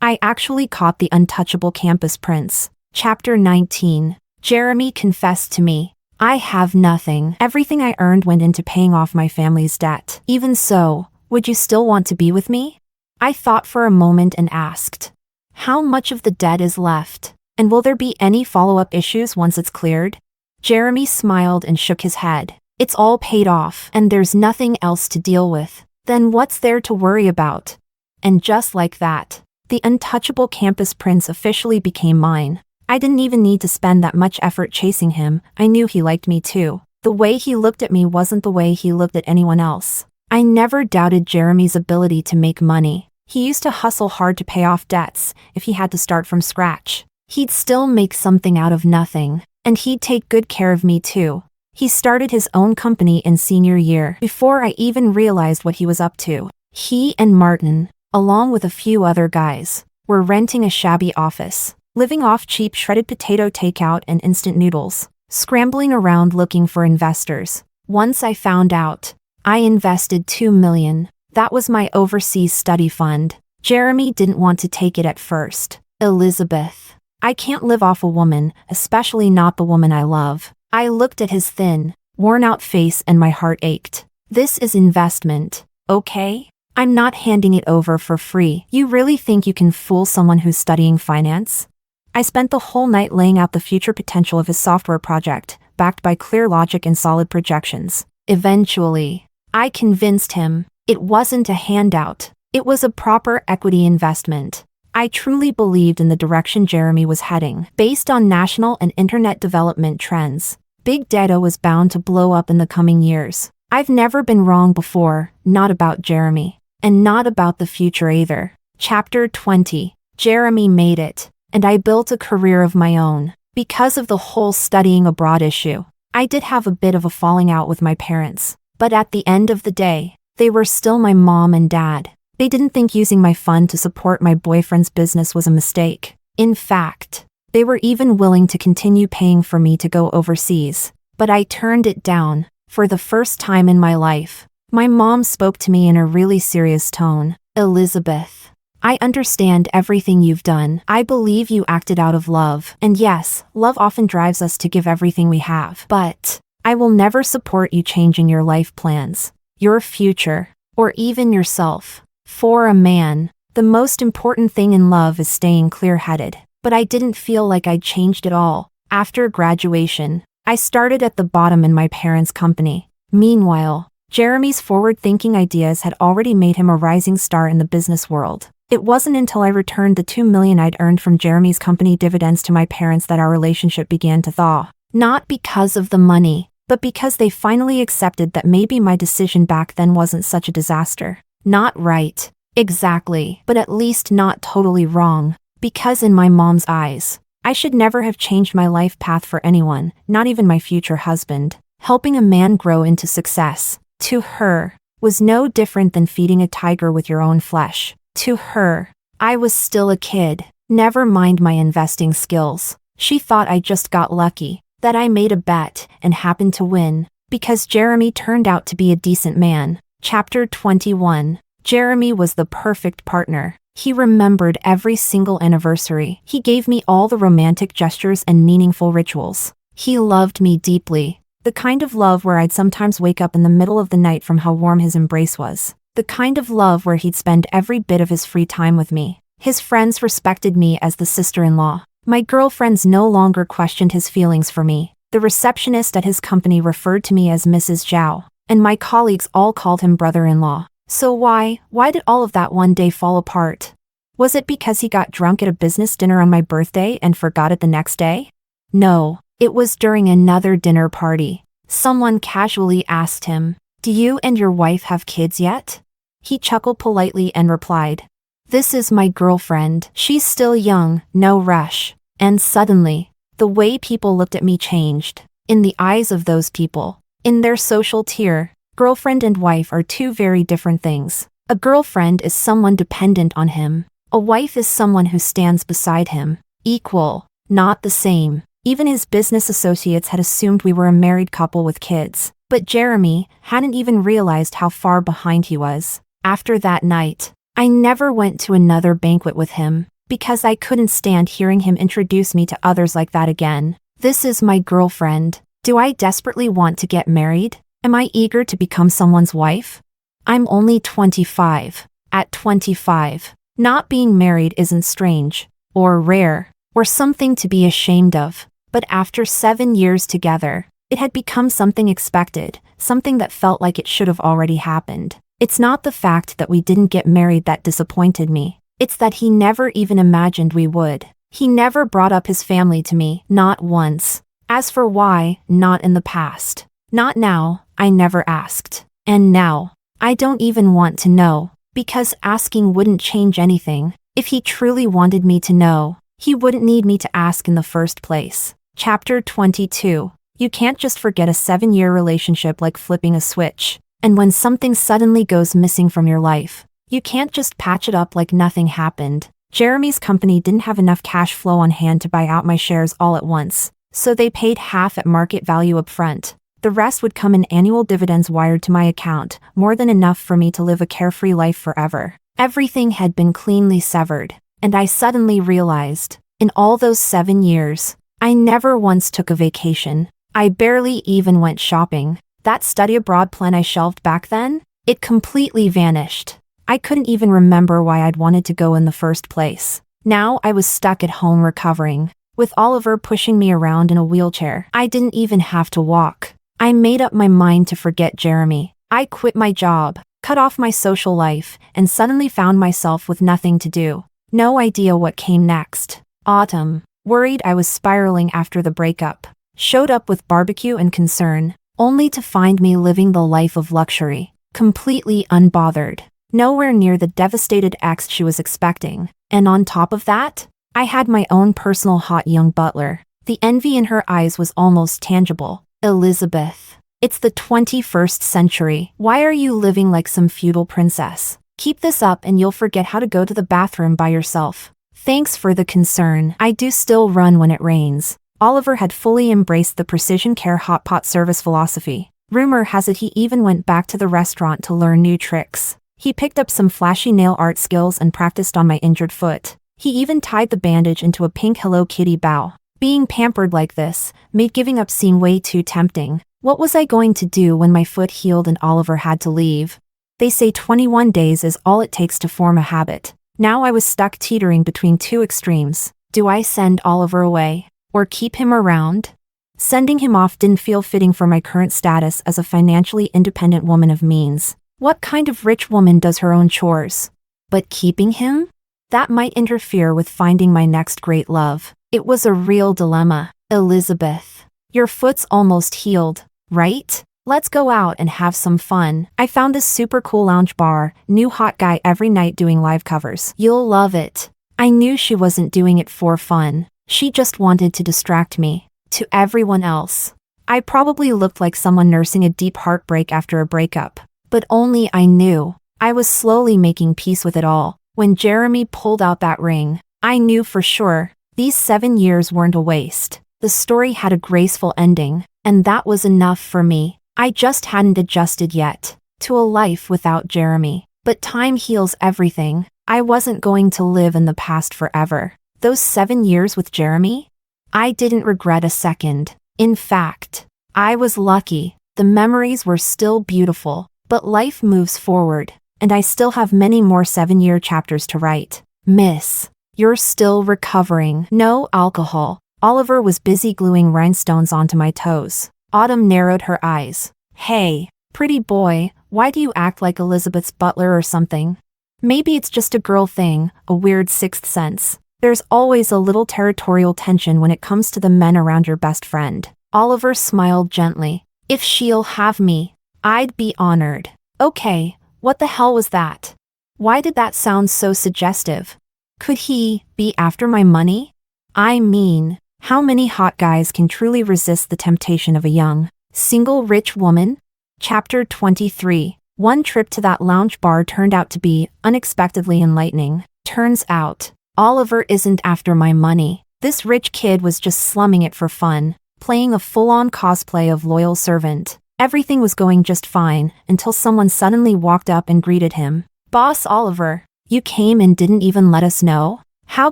I actually caught the untouchable campus prince. Chapter 19. Jeremy confessed to me. I have nothing. Everything I earned went into paying off my family's debt. Even so, would you still want to be with me? I thought for a moment and asked, how much of the debt is left? And will there be any follow-up issues once it's cleared? Jeremy smiled and shook his head. It's all paid off, and there's nothing else to deal with. Then what's there to worry about? And just like that, the untouchable campus prince officially became mine. I didn't even need to spend that much effort chasing him. I knew he liked me too. The way he looked at me wasn't the way he looked at anyone else. I never doubted Jeremy's ability to make money. He used to hustle hard to pay off debts. If he had to start from scratch, he'd still make something out of nothing. And he'd take good care of me too. He started his own company in senior year before I even realized what he was up to. He and Martin, along with a few other guys, were renting a shabby office, living off cheap shredded potato takeout and instant noodles, scrambling around looking for investors. Once I found out, I invested $2 million. That was my overseas study fund. Jeremy didn't want to take it at first. Elizabeth, I can't live off a woman, especially not the woman I love. I looked at his thin, worn-out face and my heart ached. This is investment, okay? I'm not handing it over for free. You really think you can fool someone who's studying finance? I spent the whole night laying out the future potential of his software project, backed by clear logic and solid projections. Eventually, I convinced him it wasn't a handout. It was a proper equity investment. I truly believed in the direction Jeremy was heading. Based on national and internet development trends, big data was bound to blow up in the coming years. I've never been wrong before, not about Jeremy. And not about the future either. Chapter 20. Jeremy made it, and I built a career of my own. Because of the whole studying abroad issue, I did have a bit of a falling out with my parents. But at the end of the day, they were still my mom and dad. They didn't think using my fund to support my boyfriend's business was a mistake. In fact, they were even willing to continue paying for me to go overseas. But I turned it down. For the first time in my life, my mom spoke to me in a really serious tone. Elizabeth, I understand everything you've done. I believe you acted out of love. And yes, love often drives us to give everything we have. But I will never support you changing your life plans, your future, or even yourself. For a man, the most important thing in love is staying clear-headed. But I didn't feel like I'd changed at all. After graduation, I started at the bottom in my parents' company. Meanwhile, Jeremy's forward-thinking ideas had already made him a rising star in the business world. It wasn't until I returned the $2 million I'd earned from Jeremy's company dividends to my parents that our relationship began to thaw. Not because of the money, but because they finally accepted that maybe my decision back then wasn't such a disaster. Not right, exactly, but at least not totally wrong. Because in my mom's eyes, I should never have changed my life path for anyone, not even my future husband. Helping a man grow into success, to her, was no different than feeding a tiger with your own flesh. To her, I was still a kid, never mind my investing skills. She thought I just got lucky, that I made a bet and happened to win, because Jeremy turned out to be a decent man. Chapter 21. Jeremy was the perfect partner. He remembered every single anniversary. He gave me all the romantic gestures and meaningful rituals. He loved me deeply. The kind of love where I'd sometimes wake up in the middle of the night from how warm his embrace was. The kind of love where he'd spend every bit of his free time with me. His friends respected me as the sister-in-law. My girlfriends no longer questioned his feelings for me. The receptionist at his company referred to me as Mrs. Zhao, and my colleagues all called him brother-in-law. So why did all of that one day fall apart? Was it because he got drunk at a business dinner on my birthday and forgot it the next day? No, it was during another dinner party. Someone casually asked him, "Do you and your wife have kids yet?" He chuckled politely and replied, "This is my girlfriend. She's still young, no rush." And suddenly, the way people looked at me changed. In the eyes of those people, in their social tier, girlfriend and wife are two very different things. A girlfriend is someone dependent on him. A wife is someone who stands beside him. Equal, not the same. Even his business associates had assumed we were a married couple with kids. But Jeremy hadn't even realized how far behind he was. After that night, I never went to another banquet with him, because I couldn't stand hearing him introduce me to others like that again. This is my girlfriend. Do I desperately want to get married? Am I eager to become someone's wife? I'm only 25. At 25, not being married isn't strange, or rare, or something to be ashamed of. But after 7 years together, it had become something expected, something that felt like it should have already happened. It's not the fact that we didn't get married that disappointed me. It's that he never even imagined we would. He never brought up his family to me, not once. As for why, not in the past. Not now, I never asked. And now, I don't even want to know, because asking wouldn't change anything. If he truly wanted me to know, he wouldn't need me to ask in the first place. Chapter 22. You can't just forget a 7-year relationship like flipping a switch. And when something suddenly goes missing from your life, you can't just patch it up like nothing happened. Jeremy's company didn't have enough cash flow on hand to buy out my shares all at once, so they paid half at market value up front. The rest would come in annual dividends wired to my account, more than enough for me to live a carefree life forever. Everything had been cleanly severed, and I suddenly realized, In all those 7 years, I never once took a vacation. I barely even went shopping. That study abroad plan I shelved back then? It completely vanished. I couldn't even remember why I'd wanted to go in the first place. Now I was stuck at home recovering, with Oliver pushing me around in a wheelchair. I didn't even have to walk. I made up my mind to forget Jeremy. I quit my job, cut off my social life, and suddenly found myself with nothing to do. No idea what came next. Autumn, worried I was spiraling after the breakup, showed up with barbecue and concern, only to find me living the life of luxury, completely unbothered, nowhere near the devastated ex she was expecting. And on top of that, I had my own personal hot young butler. The envy in her eyes was almost tangible. Elizabeth, it's the 21st century. Why are you living like some feudal princess? Keep this up and you'll forget how to go to the bathroom by yourself. Thanks for the concern. I do still run when it rains. Oliver had fully embraced the precision care hot pot service philosophy. Rumor has it he even went back to the restaurant to learn new tricks. He picked up some flashy nail art skills and practiced on my injured foot. He even tied the bandage into a pink Hello Kitty bow. Being pampered like this made giving up seem way too tempting. What was I going to do when my foot healed and Oliver had to leave? They say 21 days is all it takes to form a habit. Now I was stuck teetering between two extremes. Do I send Oliver away, or keep him around? Sending him off didn't feel fitting for my current status as a financially independent woman of means. What kind of rich woman does her own chores? But keeping him? That might interfere with finding my next great love. It was a real dilemma. Elizabeth, your foot's almost healed, right? Let's go out and have some fun. I found this super cool lounge bar, new hot guy every night doing live covers. You'll love it. I knew she wasn't doing it for fun. She just wanted to distract me. To everyone else, I probably looked like someone nursing a deep heartbreak after a breakup. But only I knew. I was slowly making peace with it all. When Jeremy pulled out that ring, I knew for sure these 7 years weren't a waste. The story had a graceful ending, and that was enough for me. I just hadn't adjusted yet to a life without Jeremy. But time heals everything. I wasn't going to live in the past forever. Those 7 years with Jeremy? I didn't regret a second. In fact, I was lucky. The memories were still beautiful, but life moves forward, and I still have many more 7-year chapters to write. Miss, you're still recovering. No alcohol. Oliver was busy gluing rhinestones onto my toes. Autumn narrowed her eyes. Hey, pretty boy, why do you act like Elizabeth's butler or something? Maybe it's just a girl thing, a weird sixth sense. There's always a little territorial tension when it comes to the men around your best friend. Oliver smiled gently. If she'll have me, I'd be honored. Okay, what the hell was that? Why did that sound so suggestive? Could he be after my money? I mean, how many hot guys can truly resist the temptation of a young, single rich woman? Chapter 23. One trip to that lounge bar turned out to be unexpectedly enlightening. Turns out, Oliver isn't after my money. This rich kid was just slumming it for fun, playing a full-on cosplay of loyal servant. Everything was going just fine until someone suddenly walked up and greeted him. Boss Oliver, you came and didn't even let us know? How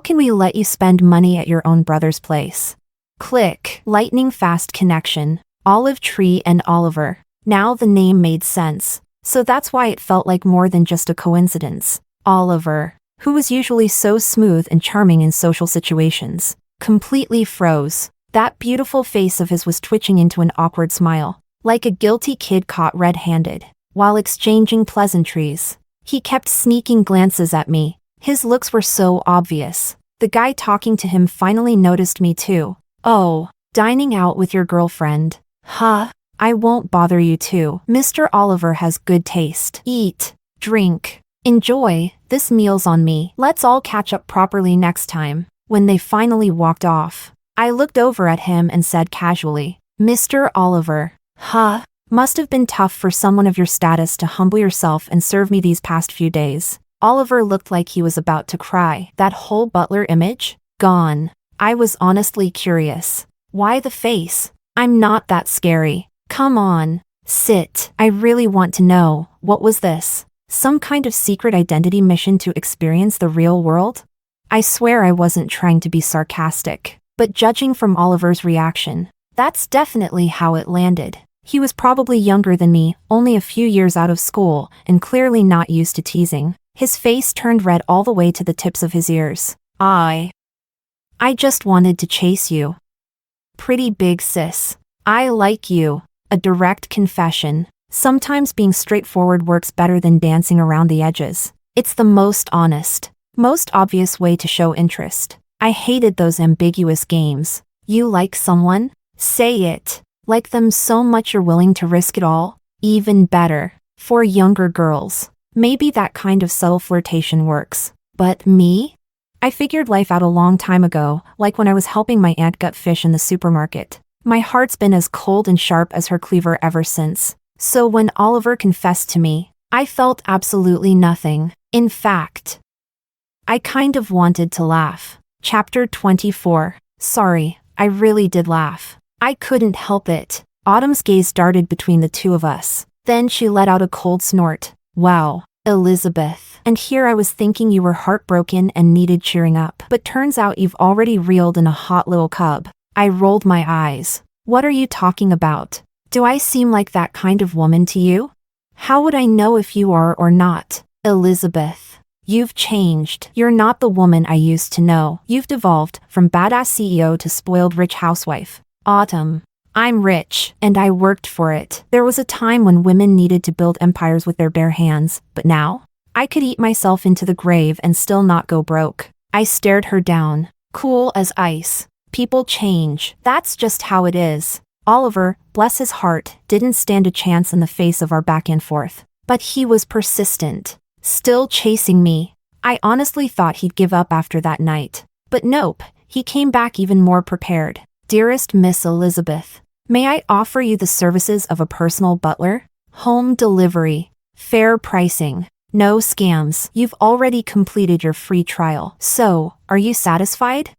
can we let you spend money at your own brother's place? Click. Lightning fast connection. Olive Tree and Oliver. Now the name made sense. So that's why it felt like more than just a coincidence. Oliver, who was usually so smooth and charming in social situations, completely froze. That beautiful face of his was twitching into an awkward smile, like a guilty kid caught red-handed. While exchanging pleasantries, he kept sneaking glances at me. His looks were so obvious. The guy talking to him finally noticed me too. Oh, dining out with your girlfriend. Huh? I won't bother you too. Mr. Oliver has good taste. Eat, drink, enjoy, this meal's on me. Let's all catch up properly next time. When they finally walked off, I looked over at him and said casually, Mr. Oliver. Huh? Must have been tough for someone of your status to humble yourself and serve me these past few days. Oliver looked like he was about to cry. That whole butler image? Gone. I was honestly curious. Why the face? I'm not that scary. Come on. Sit. I really want to know. What was this? Some kind of secret identity mission to experience the real world? I swear I wasn't trying to be sarcastic, but judging from Oliver's reaction, that's definitely how it landed. He was probably younger than me, only a few years out of school, and clearly not used to teasing. His face turned red all the way to the tips of his ears. I just wanted to chase you. Pretty big sis. I like you. A direct confession. Sometimes being straightforward works better than dancing around the edges. It's the most honest, most obvious way to show interest. I hated those ambiguous games. You like someone? Say it. Like them so much you're willing to risk it all? Even better. For younger girls, maybe that kind of subtle flirtation works. But me? I figured life out a long time ago, like when I was helping my aunt gut fish in the supermarket. My heart's been as cold and sharp as her cleaver ever since. So when Oliver confessed to me, I felt absolutely nothing. In fact, I kind of wanted to laugh. Chapter 24. Sorry, I really did laugh. I couldn't help it. Autumn's gaze darted between the two of us. Then she let out a cold snort. Wow, Elizabeth. And here I was thinking you were heartbroken and needed cheering up. But turns out you've already reeled in a hot little cub. I rolled my eyes. What are you talking about? Do I seem like that kind of woman to you? How would I know if you are or not? Elizabeth, you've changed. You're not the woman I used to know. You've devolved from badass CEO to spoiled rich housewife. Autumn, I'm rich, and I worked for it. There was a time when women needed to build empires with their bare hands, but now? I could eat myself into the grave and still not go broke. I stared her down, cool as ice. People change. That's just how it is. Oliver, bless his heart, didn't stand a chance in the face of our back and forth. But he was persistent, still chasing me. I honestly thought he'd give up after that night. But nope, he came back even more prepared. Dearest Miss Elizabeth, may I offer you the services of a personal butler? Home delivery. Fair pricing. No scams. You've already completed your free trial. So, are you satisfied?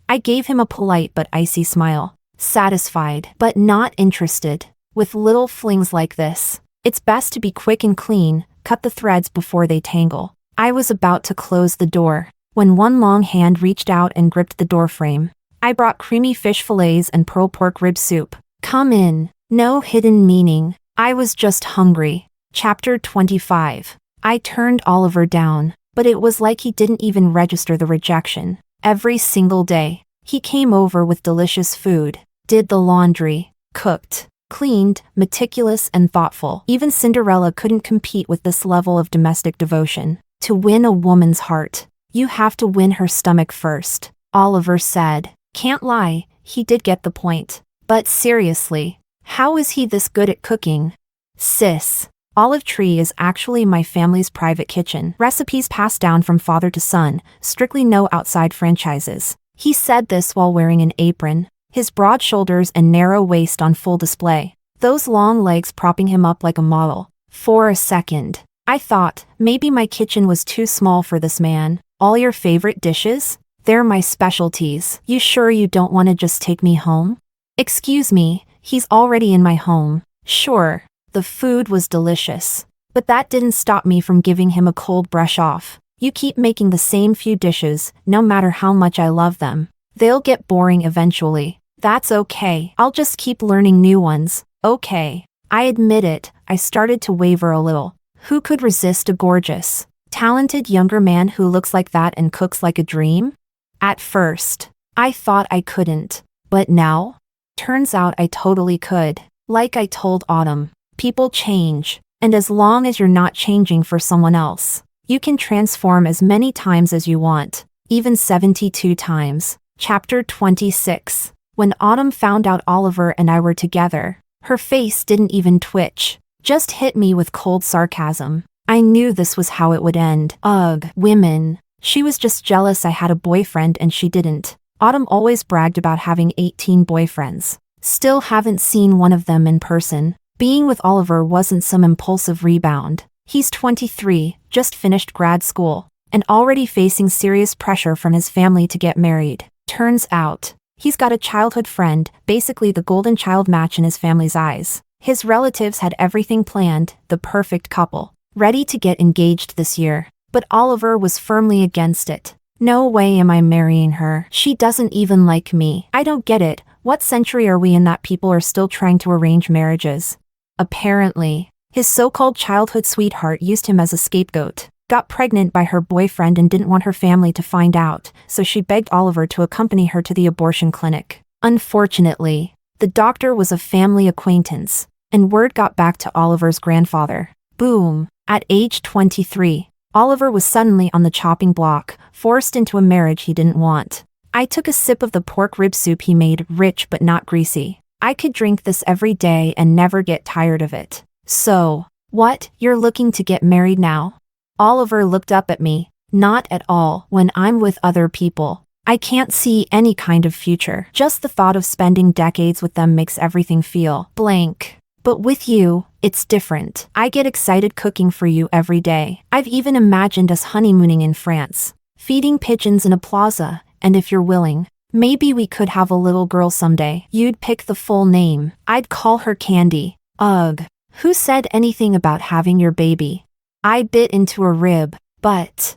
I gave him a polite but icy smile. Satisfied, but not interested. With little flings like this, it's best to be quick and clean, cut the threads before they tangle. I was about to close the door, when one long hand reached out and gripped the doorframe. I brought creamy fish fillets and pearl pork rib soup. Come in. No hidden meaning. I was just hungry. Chapter 25. I turned Oliver down, but it was like he didn't even register the rejection. Every single day, he came over with delicious food, did the laundry, cooked, cleaned, meticulous and thoughtful. Even Cinderella couldn't compete with this level of domestic devotion. To win a woman's heart, you have to win her stomach first, Oliver said. Can't lie, he did get the point. But seriously, how is he this good at cooking? Sis, Olive Tree is actually my family's private kitchen. Recipes passed down from father to son, strictly no outside franchises. He said this while wearing an apron, his broad shoulders and narrow waist on full display, those long legs propping him up like a model. For a second, I thought, maybe my kitchen was too small for this man. All your favorite dishes? They're my specialties. You sure you don't want to just take me home? Excuse me, he's already in my home. Sure, the food was delicious. But that didn't stop me from giving him a cold brush off. You keep making the same few dishes, no matter how much I love them. They'll get boring eventually. That's okay. I'll just keep learning new ones. Okay. I admit it, I started to waver a little. Who could resist a gorgeous, talented younger man who looks like that and cooks like a dream? At first, I thought I couldn't. But now? Turns out I totally could. Like I told Autumn, people change. And as long as you're not changing for someone else, you can transform as many times as you want. Even 72 times. Chapter 26. When Autumn found out Oliver and I were together, her face didn't even twitch. Just hit me with cold sarcasm. I knew this was how it would end. Ugh, women. She was just jealous I had a boyfriend and she didn't. Autumn always bragged about having 18 boyfriends. Still haven't seen one of them in person. Being with Oliver wasn't some impulsive rebound. He's 23, just finished grad school, and already facing serious pressure from his family to get married. Turns out, he's got a childhood friend, basically the golden child match in his family's eyes. His relatives had everything planned, the perfect couple, ready to get engaged this year. But Oliver was firmly against it. No way am I marrying her. She doesn't even like me. I don't get it. What century are we in that people are still trying to arrange marriages? Apparently, his so-called childhood sweetheart used him as a scapegoat, got pregnant by her boyfriend and didn't want her family to find out, so she begged Oliver to accompany her to the abortion clinic. Unfortunately, the doctor was a family acquaintance, and word got back to Oliver's grandfather. Boom! At age 23, Oliver was suddenly on the chopping block, forced into a marriage he didn't want. I took a sip of the pork rib soup he made, rich but not greasy. I could drink this every day and never get tired of it. So, what, you're looking to get married now? Oliver looked up at me. Not at all. When I'm with other people, I can't see any kind of future. Just the thought of spending decades with them makes everything feel blank. But with you, it's different. I get excited cooking for you every day. I've even imagined us honeymooning in France, feeding pigeons in a plaza, and if you're willing, maybe we could have a little girl someday. You'd pick the full name. I'd call her Candy. Ugh. Who said anything about having your baby? I bit into a rib, but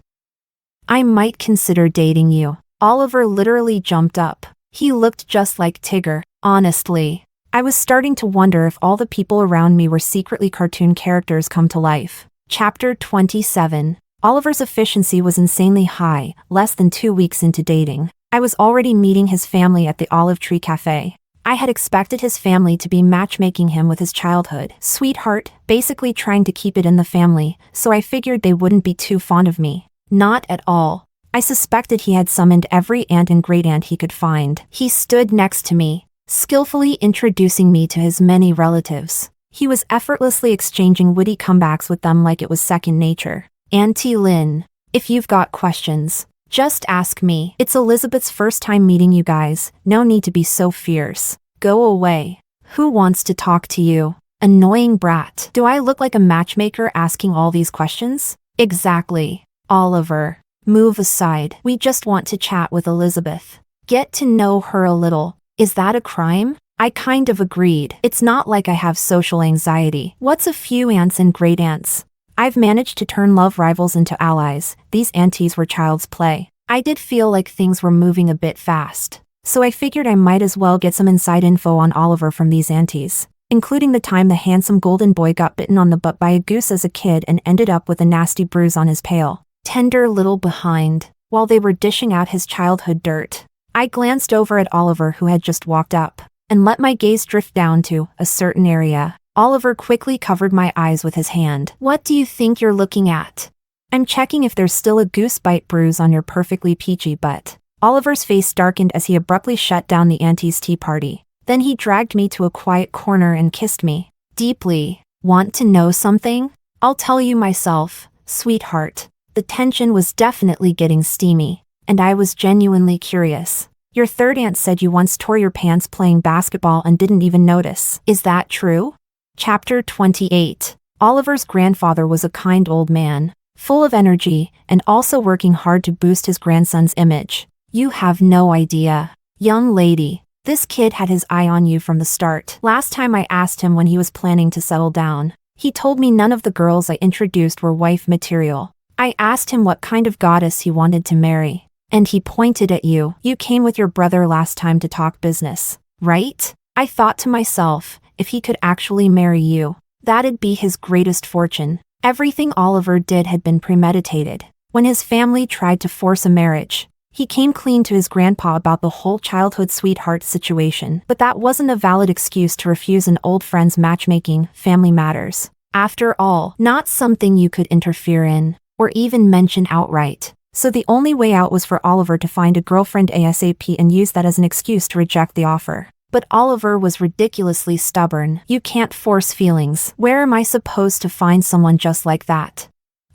I might consider dating you. Oliver literally jumped up. He looked just like Tigger. Honestly, I was starting to wonder if all the people around me were secretly cartoon characters come to life. Chapter 27. Oliver's efficiency was insanely high. Less than 2 weeks into dating, I was already meeting his family at the Olive Tree Cafe. I had expected his family to be matchmaking him with his childhood sweetheart, basically trying to keep it in the family, so I figured they wouldn't be too fond of me. Not at all. I suspected he had summoned every aunt and great-aunt he could find. He stood next to me, skillfully introducing me to his many relatives. He was effortlessly exchanging witty comebacks with them like it was second nature. Auntie Lynn, if you've got questions, just ask me. It's Elizabeth's first time meeting you guys. No need to be so fierce. Go away. Who wants to talk to you? Annoying brat. Do I look like a matchmaker asking all these questions? Exactly. Oliver, move aside. We just want to chat with Elizabeth. Get to know her a little. Is that a crime? I kind of agreed. It's not like I have social anxiety. What's a few aunts and great aunts? I've managed to turn love rivals into allies. These aunties were child's play. I did feel like things were moving a bit fast, so I figured I might as well get some inside info on Oliver from these aunties, including the time the handsome golden boy got bitten on the butt by a goose as a kid and ended up with a nasty bruise on his pale, tender little behind. While they were dishing out his childhood dirt, I glanced over at Oliver, who had just walked up, and let my gaze drift down to a certain area. Oliver quickly covered my eyes with his hand. What do you think you're looking at? I'm checking if there's still a goose bite bruise on your perfectly peachy butt. Oliver's face darkened as he abruptly shut down the auntie's tea party. Then he dragged me to a quiet corner and kissed me deeply. Want to know something? I'll tell you myself, sweetheart. The tension was definitely getting steamy, and I was genuinely curious. Your third aunt said you once tore your pants playing basketball and didn't even notice. Is that true? Chapter 28. Oliver's grandfather was a kind old man, full of energy, and also working hard to boost his grandson's image. You have no idea. Young lady, this kid had his eye on you from the start. Last time I asked him when he was planning to settle down, he told me none of the girls I introduced were wife material. I asked him what kind of goddess he wanted to marry, and he pointed at you. You came with your brother last time to talk business, right? I thought to myself, if he could actually marry you, that'd be his greatest fortune. Everything Oliver did had been premeditated. When his family tried to force a marriage, he came clean to his grandpa about the whole childhood sweetheart situation, but that wasn't a valid excuse to refuse an old friend's matchmaking. Family matters, after all, not something you could interfere in, or even mention outright. So the only way out was for Oliver to find a girlfriend ASAP and use that as an excuse to reject the offer. But Oliver was ridiculously stubborn. You can't force feelings. Where am I supposed to find someone just like that?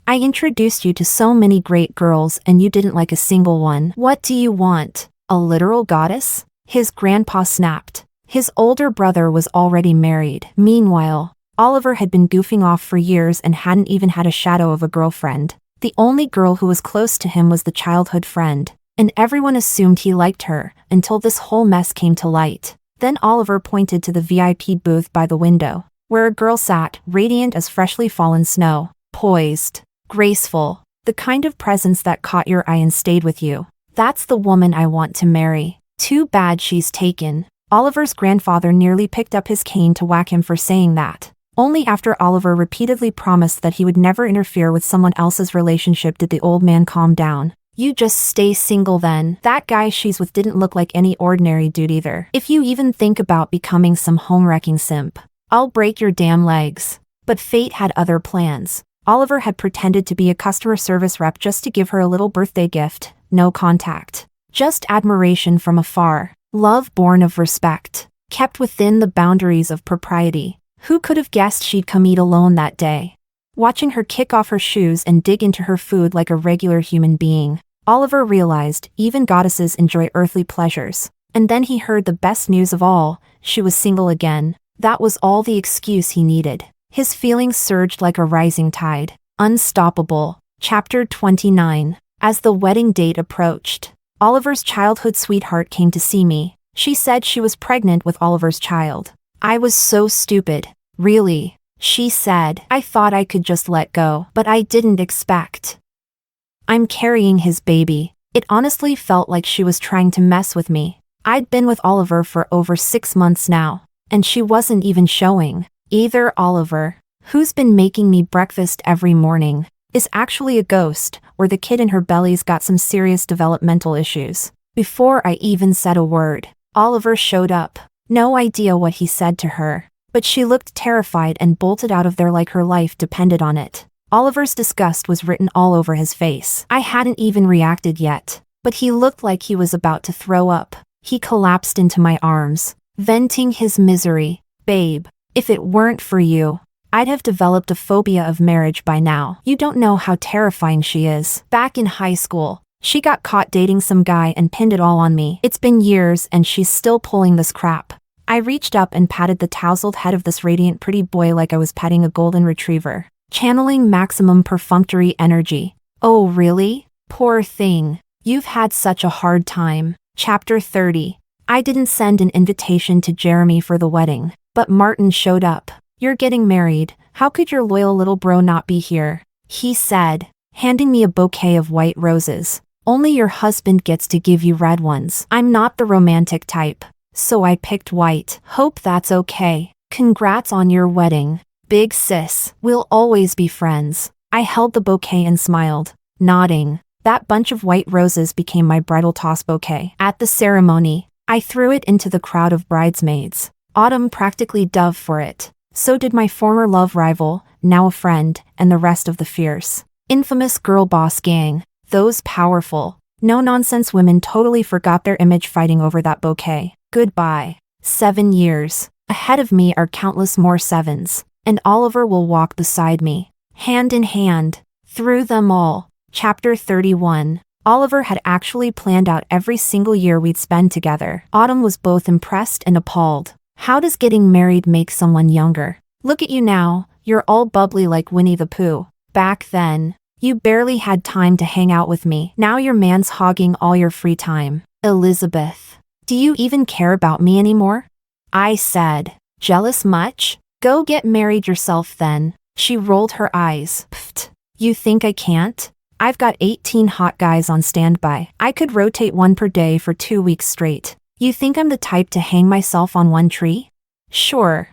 I introduced you to so many great girls and you didn't like a single one. What do you want? A literal goddess? His grandpa snapped. His older brother was already married. Meanwhile, Oliver had been goofing off for years and hadn't even had a shadow of a girlfriend. The only girl who was close to him was the childhood friend, and everyone assumed he liked her until this whole mess came to light. Then Oliver pointed to the VIP booth by the window, where a girl sat, radiant as freshly fallen snow, poised, graceful, The kind of presence that caught your eye and stayed with you. That's the woman I want to marry. Too bad she's taken. Oliver's grandfather nearly picked up his cane to whack him for saying that. Only after Oliver repeatedly promised that he would never interfere with someone else's relationship did the old man calm down. You just stay single then. That guy she's with didn't look like any ordinary dude either. If you even think about becoming some home-wrecking simp, I'll break your damn legs. But fate had other plans. Oliver had pretended to be a customer service rep just to give her a little birthday gift. No contact. Just admiration from afar. Love born of respect. Kept within the boundaries of propriety. Who could have guessed she'd come eat alone that day? Watching her kick off her shoes and dig into her food like a regular human being, Oliver realized even goddesses enjoy earthly pleasures. And then he heard the best news of all, she was single again. That was all the excuse he needed. His feelings surged like a rising tide. Unstoppable. Chapter 29. As the wedding date approached, Oliver's childhood sweetheart came to see me. She said she was pregnant with Oliver's child. I was so stupid. Really? She said. I thought I could just let go, but I didn't expect. I'm carrying his baby. It honestly felt like she was trying to mess with me. I'd been with Oliver for over 6 months now, and she wasn't even showing. Either Oliver, who's been making me breakfast every morning, is actually a ghost, or the kid in her belly's got some serious developmental issues. Before I even said a word, Oliver showed up. No idea what he said to her, but she looked terrified and bolted out of there like her life depended on it. Oliver's disgust was written all over his face. I hadn't even reacted yet, but he looked like he was about to throw up. He collapsed into my arms, venting his misery. Babe, if it weren't for you, I'd have developed a phobia of marriage by now. You don't know how terrifying she is. Back in high school, she got caught dating some guy and pinned it all on me. It's been years and she's still pulling this crap. I reached up and patted the tousled head of this radiant pretty boy like I was petting a golden retriever, channeling maximum perfunctory energy. Oh really? Poor thing. You've had such a hard time. Chapter 30. I didn't send an invitation to Jeremy for the wedding, but Martin showed up. You're getting married. How could your loyal little bro not be here? He said, handing me a bouquet of white roses. Only your husband gets to give you red ones. I'm not the romantic type, so I picked white. Hope that's okay. Congrats on your wedding, big sis. We'll always be friends. I held the bouquet and smiled, nodding. That bunch of white roses became my bridal toss bouquet. At the ceremony, I threw it into the crowd of bridesmaids. Autumn practically dove for it. So did my former love rival, now a friend, and the rest of the fierce, infamous girl boss gang. Those powerful, no-nonsense women totally forgot their image fighting over that bouquet. Goodbye. 7 years. Ahead of me are countless more sevens, and Oliver will walk beside me, hand in hand, through them all. Chapter 31. Oliver had actually planned out every single year we'd spend together. Autumn was both impressed and appalled. How does getting married make someone younger? Look at you now, you're all bubbly like Winnie the Pooh. Back then, you barely had time to hang out with me. Now your man's hogging all your free time. Elizabeth, do you even care about me anymore? I said. Jealous much? Go get married yourself then. She rolled her eyes. Pfft, you think I can't? I've got 18 hot guys on standby. I could rotate one per day for 2 weeks straight. You think I'm the type to hang myself on one tree? Sure.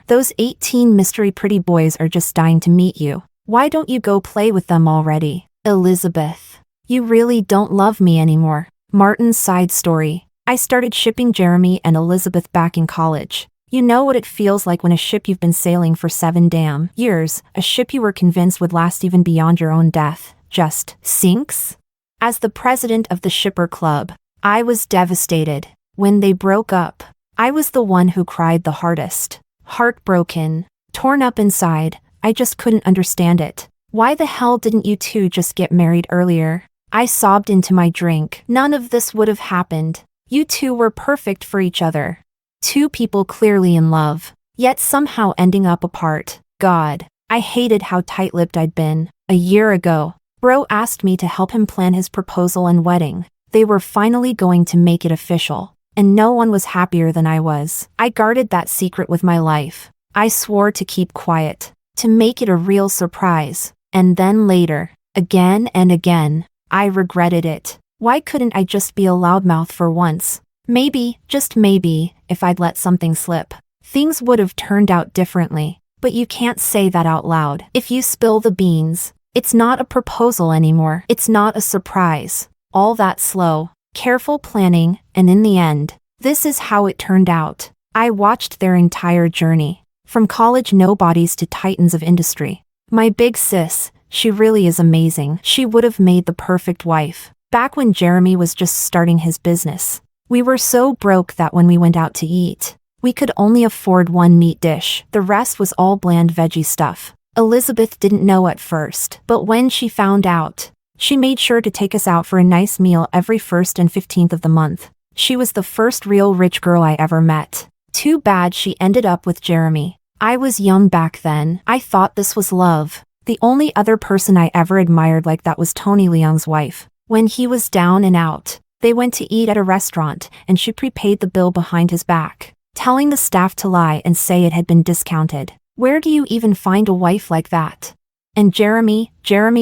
Those 18 mystery pretty boys are just dying to meet you. Why don't you go play with them already? Elizabeth, you really don't love me anymore. Martin's side story. I started shipping Jeremy and Elizabeth back in college. You know what it feels like when a ship you've been sailing for 7 damn years, a ship you were convinced would last even beyond your own death, just sinks? As the president of the shipper club, I was devastated. When they broke up, I was the one who cried the hardest. Heartbroken, torn up inside, I just couldn't understand it. Why the hell didn't you two just get married earlier? I sobbed into my drink. None of this would have happened. You two were perfect for each other. Two people clearly in love, yet somehow ending up apart. God, I hated how tight-lipped I'd been. A year ago, Bro asked me to help him plan his proposal and wedding. They were finally going to make it official, and no one was happier than I was. I guarded that secret with my life. I swore to keep quiet, to make it a real surprise. And then later, Again and again. I regretted it. Why couldn't I just be a loudmouth for once? Maybe, just maybe, if I'd let something slip, things would have turned out differently. But you can't say that out loud. If you spill the beans, it's not a proposal anymore. It's not a surprise. All that slow, careful planning, and in the end, this is how it turned out. I watched their entire journey, from college nobodies to titans of industry. My big sis, she really is amazing. She would have made the perfect wife. Back when Jeremy was just starting his business, we were so broke that when we went out to eat, we could only afford one meat dish. The rest was all bland veggie stuff. Elizabeth didn't know at first, but when she found out, she made sure to take us out for a nice meal every 1st and 15th of the month. She was the first real rich girl I ever met. Too bad she ended up with Jeremy. I was young back then. I thought this was love. The only other person I ever admired like that was Tony Leung's wife. When he was down and out, they went to eat at a restaurant, and she prepaid the bill behind his back, telling the staff to lie and say it had been discounted. Where do you even find a wife like that? And Jeremy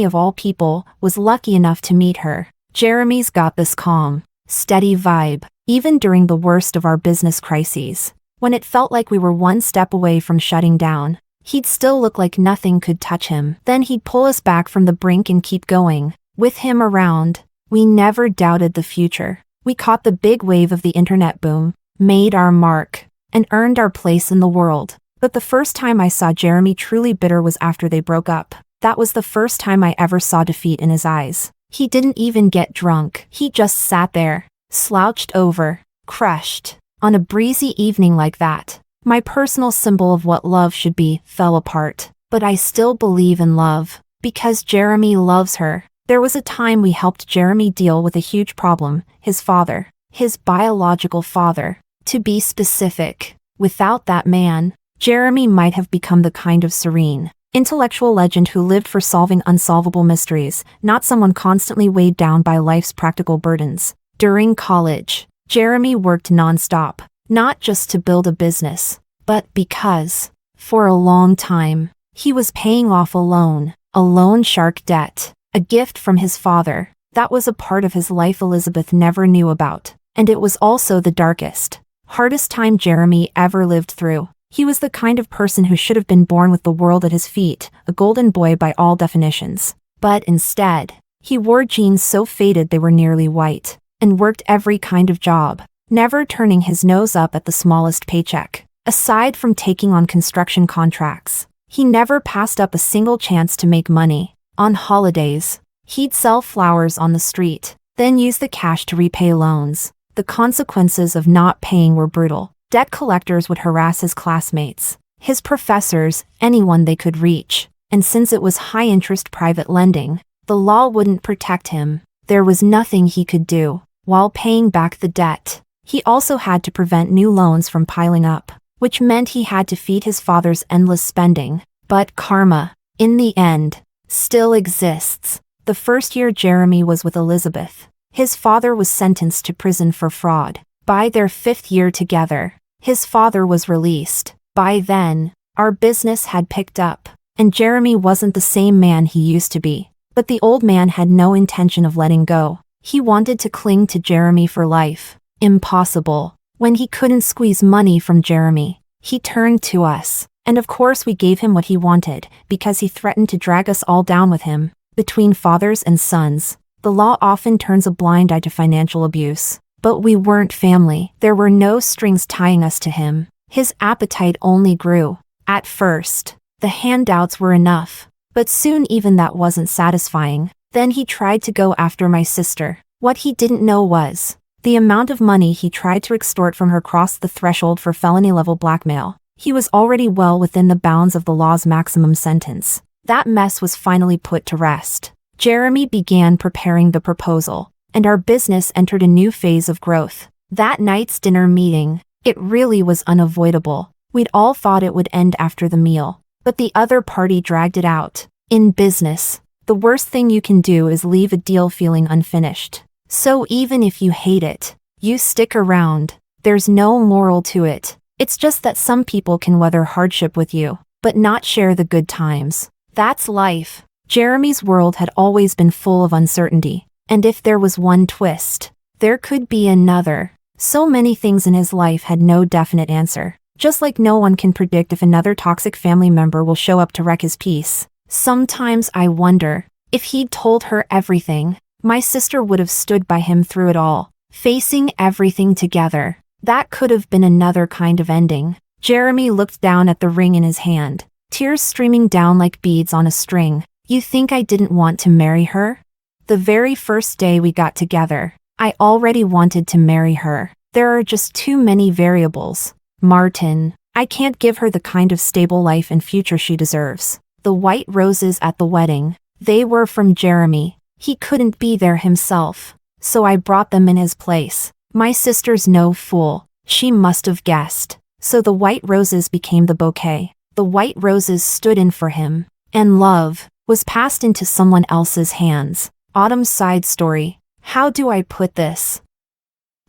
of all people, was lucky enough to meet her. Jeremy's got this calm, steady vibe, even during the worst of our business crises. When it felt like we were one step away from shutting down, he'd still look like nothing could touch him. Then he'd pull us back from the brink and keep going. With him around, we never doubted the future. We caught the big wave of the internet boom, made our mark, and earned our place in the world. But the first time I saw Jeremy truly bitter was after they broke up. That was the first time I ever saw defeat in his eyes. He didn't even get drunk. He just sat there, slouched over, crushed. On a breezy evening like that, my personal symbol of what love should be fell apart. But I still believe in love, because Jeremy loves her. There was a time we helped Jeremy deal with a huge problem, his father, his biological father. To be specific, without that man, Jeremy might have become the kind of serene, intellectual legend who lived for solving unsolvable mysteries, not someone constantly weighed down by life's practical burdens. During college, Jeremy worked nonstop, not just to build a business, but because, for a long time, he was paying off a loan shark debt. A gift from his father. That was a part of his life Elizabeth never knew about. And it was also the darkest, hardest time Jeremy ever lived through. He was the kind of person who should have been born with the world at his feet, a golden boy by all definitions. But instead, he wore jeans so faded they were nearly white, and worked every kind of job, never turning his nose up at the smallest paycheck. Aside from taking on construction contracts, he never passed up a single chance to make money. On holidays, he'd sell flowers on the street, then use the cash to repay loans. The consequences of not paying were brutal. Debt collectors would harass his classmates, his professors, anyone they could reach. And since it was high-interest private lending, the law wouldn't protect him. There was nothing he could do. While paying back the debt, he also had to prevent new loans from piling up, which meant he had to feed his father's endless spending. But karma, in the end, still exists. The first year Jeremy was with Elizabeth, his father was sentenced to prison for fraud. By their 5th year together, his father was released. By then, our business had picked up, and Jeremy wasn't the same man he used to be. But the old man had no intention of letting go. He wanted to cling to Jeremy for life. Impossible. When he couldn't squeeze money from Jeremy, he turned to us. And of course we gave him what he wanted, because he threatened to drag us all down with him. Between fathers and sons, the law often turns a blind eye to financial abuse. But we weren't family. There were no strings tying us to him. His appetite only grew. At first, the handouts were enough. But soon even that wasn't satisfying. Then he tried to go after my sister. What he didn't know was, the amount of money he tried to extort from her crossed the threshold for felony-level blackmail. He was already well within the bounds of the law's maximum sentence. That mess was finally put to rest. Jeremy began preparing the proposal, and our business entered a new phase of growth. That night's dinner meeting, it really was unavoidable. We'd all thought it would end after the meal, but the other party dragged it out. In business, the worst thing you can do is leave a deal feeling unfinished. So even if you hate it, you stick around. There's no moral to it. It's just that some people can weather hardship with you, but not share the good times. That's life. Jeremy's world had always been full of uncertainty, and if there was one twist, there could be another. So many things in his life had no definite answer. Just like no one can predict if another toxic family member will show up to wreck his peace. Sometimes I wonder, if he'd told her everything, my sister would have stood by him through it all, facing everything together. That could have been another kind of ending. Jeremy looked down at the ring in his hand, tears streaming down like beads on a string. You think I didn't want to marry her? The very first day we got together, I already wanted to marry her. There are just too many variables. Martin, I can't give her the kind of stable life and future she deserves. The white roses at the wedding, they were from Jeremy. He couldn't be there himself, so I brought them in his place. My sister's no fool. She must have guessed. So the white roses became the bouquet. The white roses stood in for him, and love was passed into someone else's hands. Autumn's side story. How do I put this?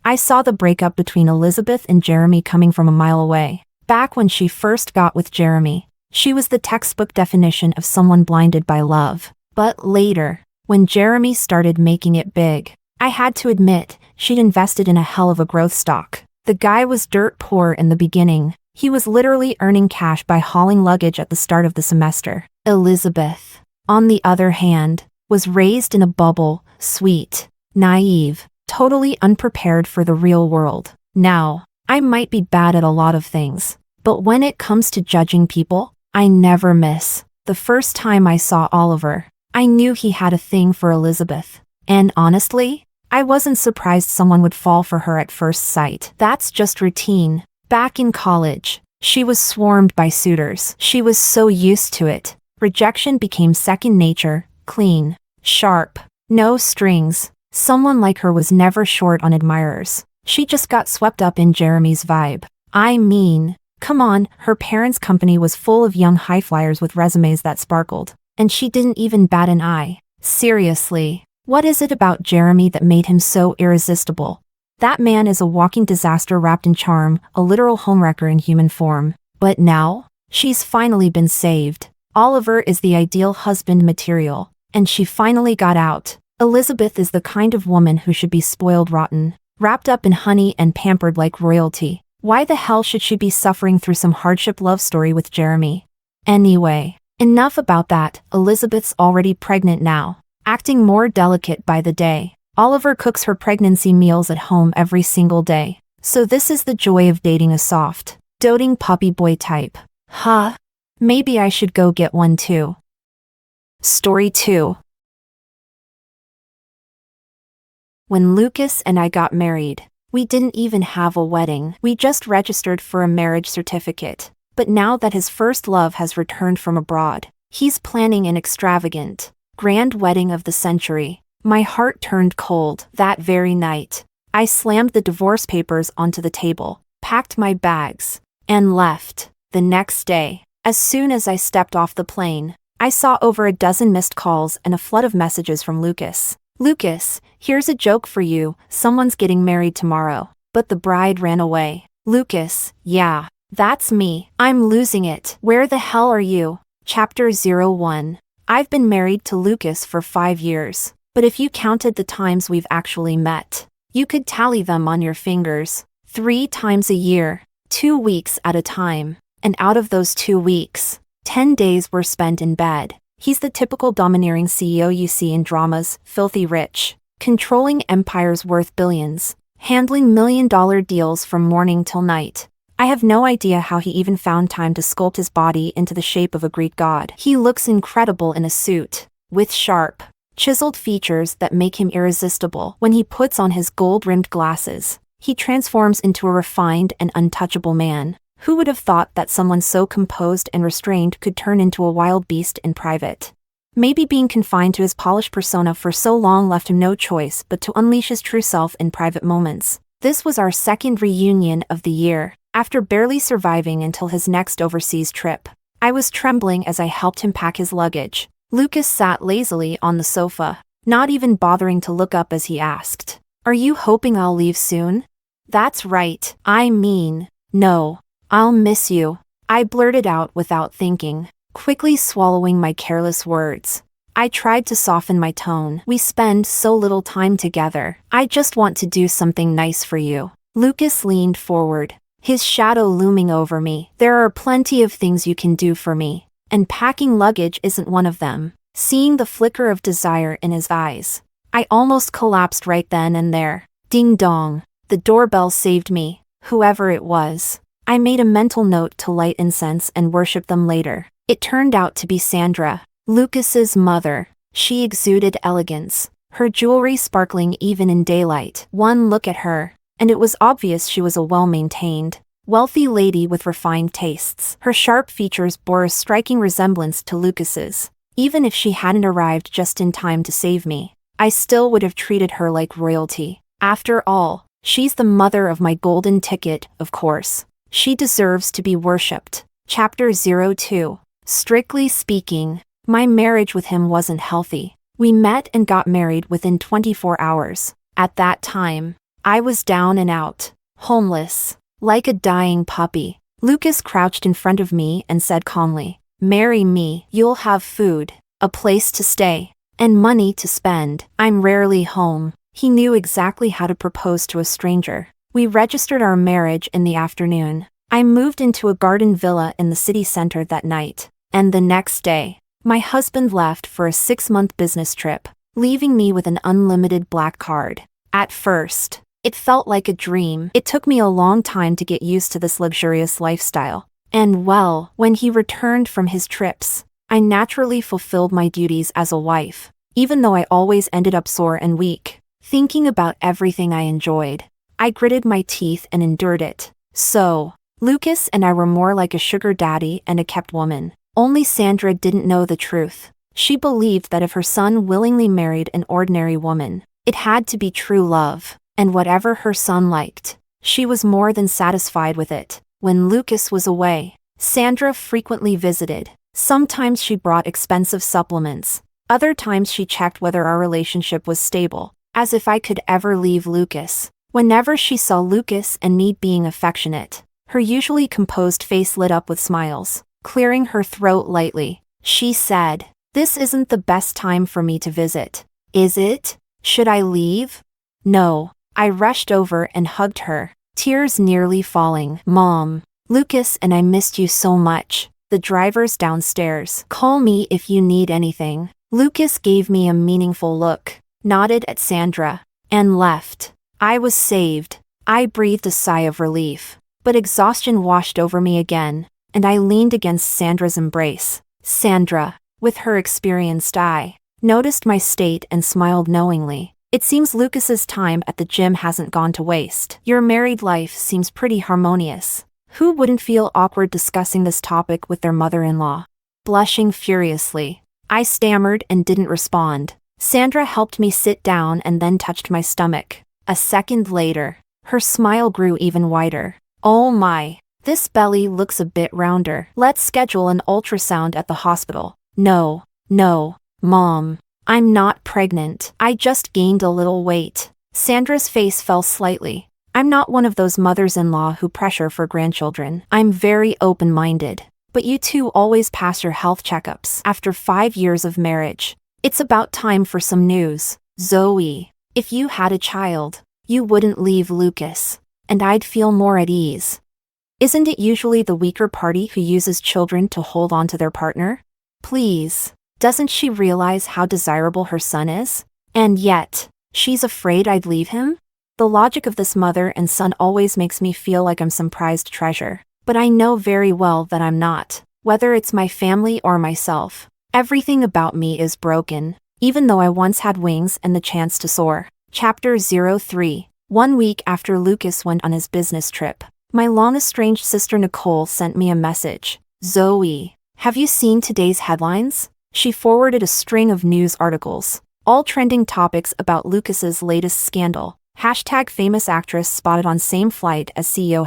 I saw the breakup between Elizabeth and Jeremy coming from a mile away. Back when she first got with Jeremy, she was the textbook definition of someone blinded by love. But later, when Jeremy started making it big, I had to admit, she'd invested in a hell of a growth stock. The guy was dirt poor in the beginning. He was literally earning cash by hauling luggage at the start of the semester. Elizabeth, on the other hand, was raised in a bubble, sweet, naive, totally unprepared for the real world. Now, I might be bad at a lot of things, but when it comes to judging people, I never miss. The first time I saw Oliver, I knew he had a thing for Elizabeth. And honestly, I wasn't surprised someone would fall for her at first sight. That's just routine. Back in college, she was swarmed by suitors. She was so used to it. Rejection became second nature, clean, sharp, no strings. Someone like her was never short on admirers. She just got swept up in Jeremy's vibe. I mean, come on, her parents' company was full of young highflyers with resumes that sparkled, and she didn't even bat an eye. Seriously, what is it about Jeremy that made him so irresistible? That man is a walking disaster wrapped in charm, a literal homewrecker in human form. But now, she's finally been saved. Oliver is the ideal husband material, and she finally got out. Elizabeth is the kind of woman who should be spoiled rotten, wrapped up in honey and pampered like royalty. Why the hell should she be suffering through some hardship love story with Jeremy? Anyway, enough about that. Elizabeth's already pregnant now, acting more delicate by the day. Oliver cooks her pregnancy meals at home every single day. So this is the joy of dating a soft, doting puppy boy type. Huh? Maybe I should go get one too. Story 2. When Lucas and I got married, we didn't even have a wedding. We just registered for a marriage certificate. But now that his first love has returned from abroad, he's planning an extravagant, grand wedding of the century. My heart turned cold that very night. I slammed the divorce papers onto the table, packed my bags, and left. The next day, as soon as I stepped off the plane, I saw over a dozen missed calls and a flood of messages from Lucas. Lucas, here's a joke for you, someone's getting married tomorrow. But the bride ran away. Lucas, yeah, that's me. I'm losing it. Where the hell are you? Chapter 01. I've been married to Lucas for 5 years. But if you counted the times we've actually met, you could tally them on your fingers. 3 times a year, 2 weeks at a time. And out of those 2 weeks, 10 days were spent in bed. He's the typical domineering CEO you see in dramas, filthy rich, controlling empires worth billions, handling million-dollar deals from morning till night. I have no idea how he even found time to sculpt his body into the shape of a Greek god. He looks incredible in a suit, with sharp, chiseled features that make him irresistible. When he puts on his gold-rimmed glasses, he transforms into a refined and untouchable man. Who would have thought that someone so composed and restrained could turn into a wild beast in private? Maybe being confined to his polished persona for so long left him no choice but to unleash his true self in private moments. This was our second reunion of the year, after barely surviving until his next overseas trip. I was trembling as I helped him pack his luggage. Lucas sat lazily on the sofa, not even bothering to look up as he asked, "Are you hoping I'll leave soon?" "That's right. I mean, no. I'll miss you," I blurted out without thinking, quickly swallowing my careless words. I tried to soften my tone. We spend so little time together. I just want to do something nice for you. Lucas leaned forward, his shadow looming over me. There are plenty of things you can do for me, and packing luggage isn't one of them. Seeing the flicker of desire in his eyes, I almost collapsed right then and there. Ding dong. The doorbell saved me, whoever it was. I made a mental note to light incense and worship them later. It turned out to be Sandra, Lucas's mother. She exuded elegance, her jewelry sparkling even in daylight. One look at her, and it was obvious she was a well-maintained, wealthy lady with refined tastes. Her sharp features bore a striking resemblance to Lucas's. Even if she hadn't arrived just in time to save me, I still would have treated her like royalty. After all, she's the mother of my golden ticket, of course. She deserves to be worshipped. Chapter 02. Strictly speaking, my marriage with him wasn't healthy. We met and got married within 24 hours. At that time, I was down and out, homeless, like a dying puppy. Lucas crouched in front of me and said calmly, "Marry me. You'll have food, a place to stay, and money to spend. I'm rarely home." He knew exactly how to propose to a stranger. We registered our marriage in the afternoon. I moved into a garden villa in the city center that night, and the next day, my husband left for a 6-month business trip, leaving me with an unlimited black card. At first, it felt like a dream. It took me a long time to get used to this luxurious lifestyle. And well, when he returned from his trips, I naturally fulfilled my duties as a wife, even though I always ended up sore and weak. Thinking about everything I enjoyed, I gritted my teeth and endured it. So, Lucas and I were more like a sugar daddy and a kept woman. Only Sandra didn't know the truth. She believed that if her son willingly married an ordinary woman, it had to be true love, and whatever her son liked, she was more than satisfied with it. When Lucas was away, Sandra frequently visited. Sometimes she brought expensive supplements. Other times she checked whether our relationship was stable. As if I could ever leave Lucas. Whenever she saw Lucas and me being affectionate, her usually composed face lit up with smiles. Clearing her throat lightly, she said, "This isn't the best time for me to visit, is it? Should I leave?" No. I rushed over and hugged her, tears nearly falling. "Mom, Lucas and I missed you so much. The driver's downstairs. Call me if you need anything." Lucas gave me a meaningful look, nodded at Sandra, and left. I was saved. I breathed a sigh of relief, but exhaustion washed over me again, and I leaned against Sandra's embrace. Sandra, with her experienced eye, noticed my state and smiled knowingly. "It seems Lucas's time at the gym hasn't gone to waste. Your married life seems pretty harmonious." Who wouldn't feel awkward discussing this topic with their mother-in-law? Blushing furiously, I stammered and didn't respond. Sandra helped me sit down and then touched my stomach. A second later, her smile grew even wider. "Oh my, this belly looks a bit rounder. Let's schedule an ultrasound at the hospital." No, Mom. I'm not pregnant. I just gained a little weight." Sandra's face fell slightly. "I'm not one of those mothers-in-law who pressure for grandchildren. I'm very open-minded. But you two always pass your health checkups after 5 years of marriage. It's about time for some news. Zoe, if you had a child, you wouldn't leave Lucas, and I'd feel more at ease. Isn't it usually the weaker party who uses children to hold on to their partner? Please, doesn't she realize how desirable her son is? And yet, she's afraid I'd leave him? The logic of this mother and son always makes me feel like I'm some prized treasure. But I know very well that I'm not. Whether it's my family or myself, everything about me is broken, even though I once had wings and the chance to soar. Chapter 03. 1 week after Lucas went on his business trip, my long-estranged sister Nicole sent me a message. "Zoe, have you seen today's headlines?" She forwarded a string of news articles, all trending topics about Lucas's latest scandal. #famous actress spotted on same flight as CEO.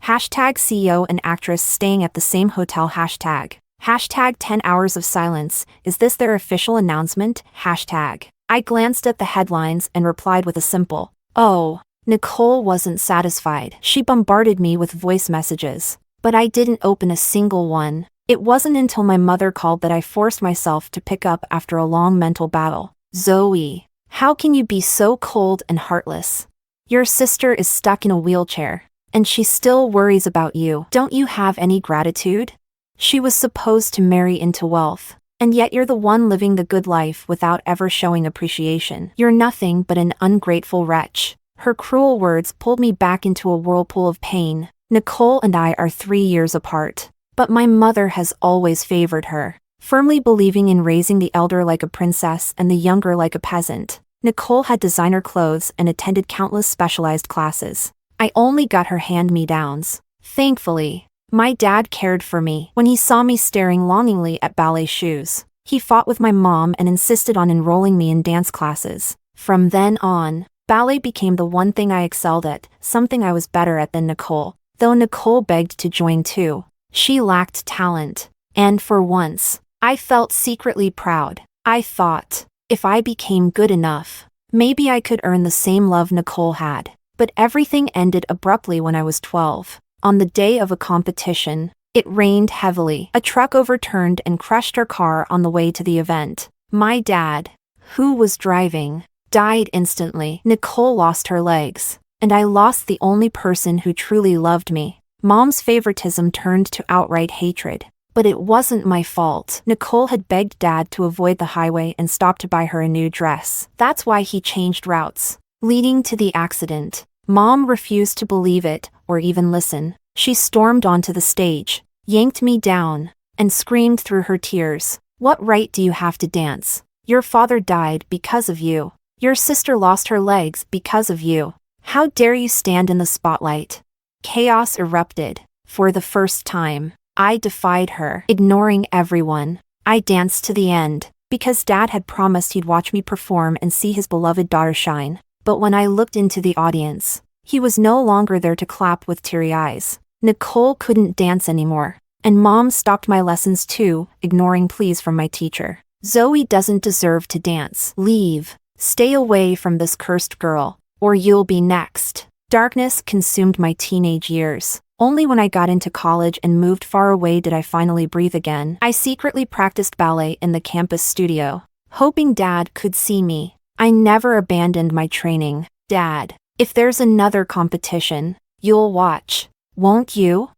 Hashtag CEO and actress staying at the same hotel. Hashtag 10 hours of silence. Is this their official announcement? I glanced at the headlines and replied with a simple, "Oh." Nicole wasn't satisfied. She bombarded me with voice messages, but I didn't open a single one. It wasn't until my mother called that I forced myself to pick up after a long mental battle. Zoe, how can you be so cold and heartless? Your sister is stuck in a wheelchair, and she still worries about you. Don't you have any gratitude? She was supposed to marry into wealth, and yet you're the one living the good life without ever showing appreciation. You're nothing but an ungrateful wretch. Her cruel words pulled me back into a whirlpool of pain. Nicole and I are 3 years apart, but my mother has always favored her, firmly believing in raising the elder like a princess and the younger like a peasant. Nicole had designer clothes and attended countless specialized classes. I only got her hand-me-downs. Thankfully, my dad cared for me. When he saw me staring longingly at ballet shoes, he fought with my mom and insisted on enrolling me in dance classes. From then on, ballet became the one thing I excelled at, something I was better at than Nicole. Though Nicole begged to join too, she lacked talent. And for once, I felt secretly proud. I thought, if I became good enough, maybe I could earn the same love Nicole had. But everything ended abruptly when I was 12. On the day of a competition, it rained heavily. A truck overturned and crushed our car on the way to the event. My dad, who was driving, died instantly. Nicole lost her legs, and I lost the only person who truly loved me. Mom's favoritism turned to outright hatred. But it wasn't my fault. Nicole had begged Dad to avoid the highway and stop to buy her a new dress. That's why he changed routes, leading to the accident. Mom refused to believe it or even listen. She stormed onto the stage, yanked me down, and screamed through her tears, "What right do you have to dance? Your father died because of you. Your sister lost her legs because of you. How dare you stand in the spotlight?" Chaos erupted. For the first time, I defied her, ignoring everyone. I danced to the end, because Dad had promised he'd watch me perform and see his beloved daughter shine. But when I looked into the audience, he was no longer there to clap with teary eyes. Nicole couldn't dance anymore, and Mom stopped my lessons too, ignoring pleas from my teacher. "Zoe doesn't deserve to dance. Leave. Stay away from this cursed girl, or you'll be next." Darkness consumed my teenage years. Only when I got into college and moved far away did I finally breathe again. I secretly practiced ballet in the campus studio, hoping Dad could see me. I never abandoned my training. "Dad, if there's another competition, you'll watch, won't you?"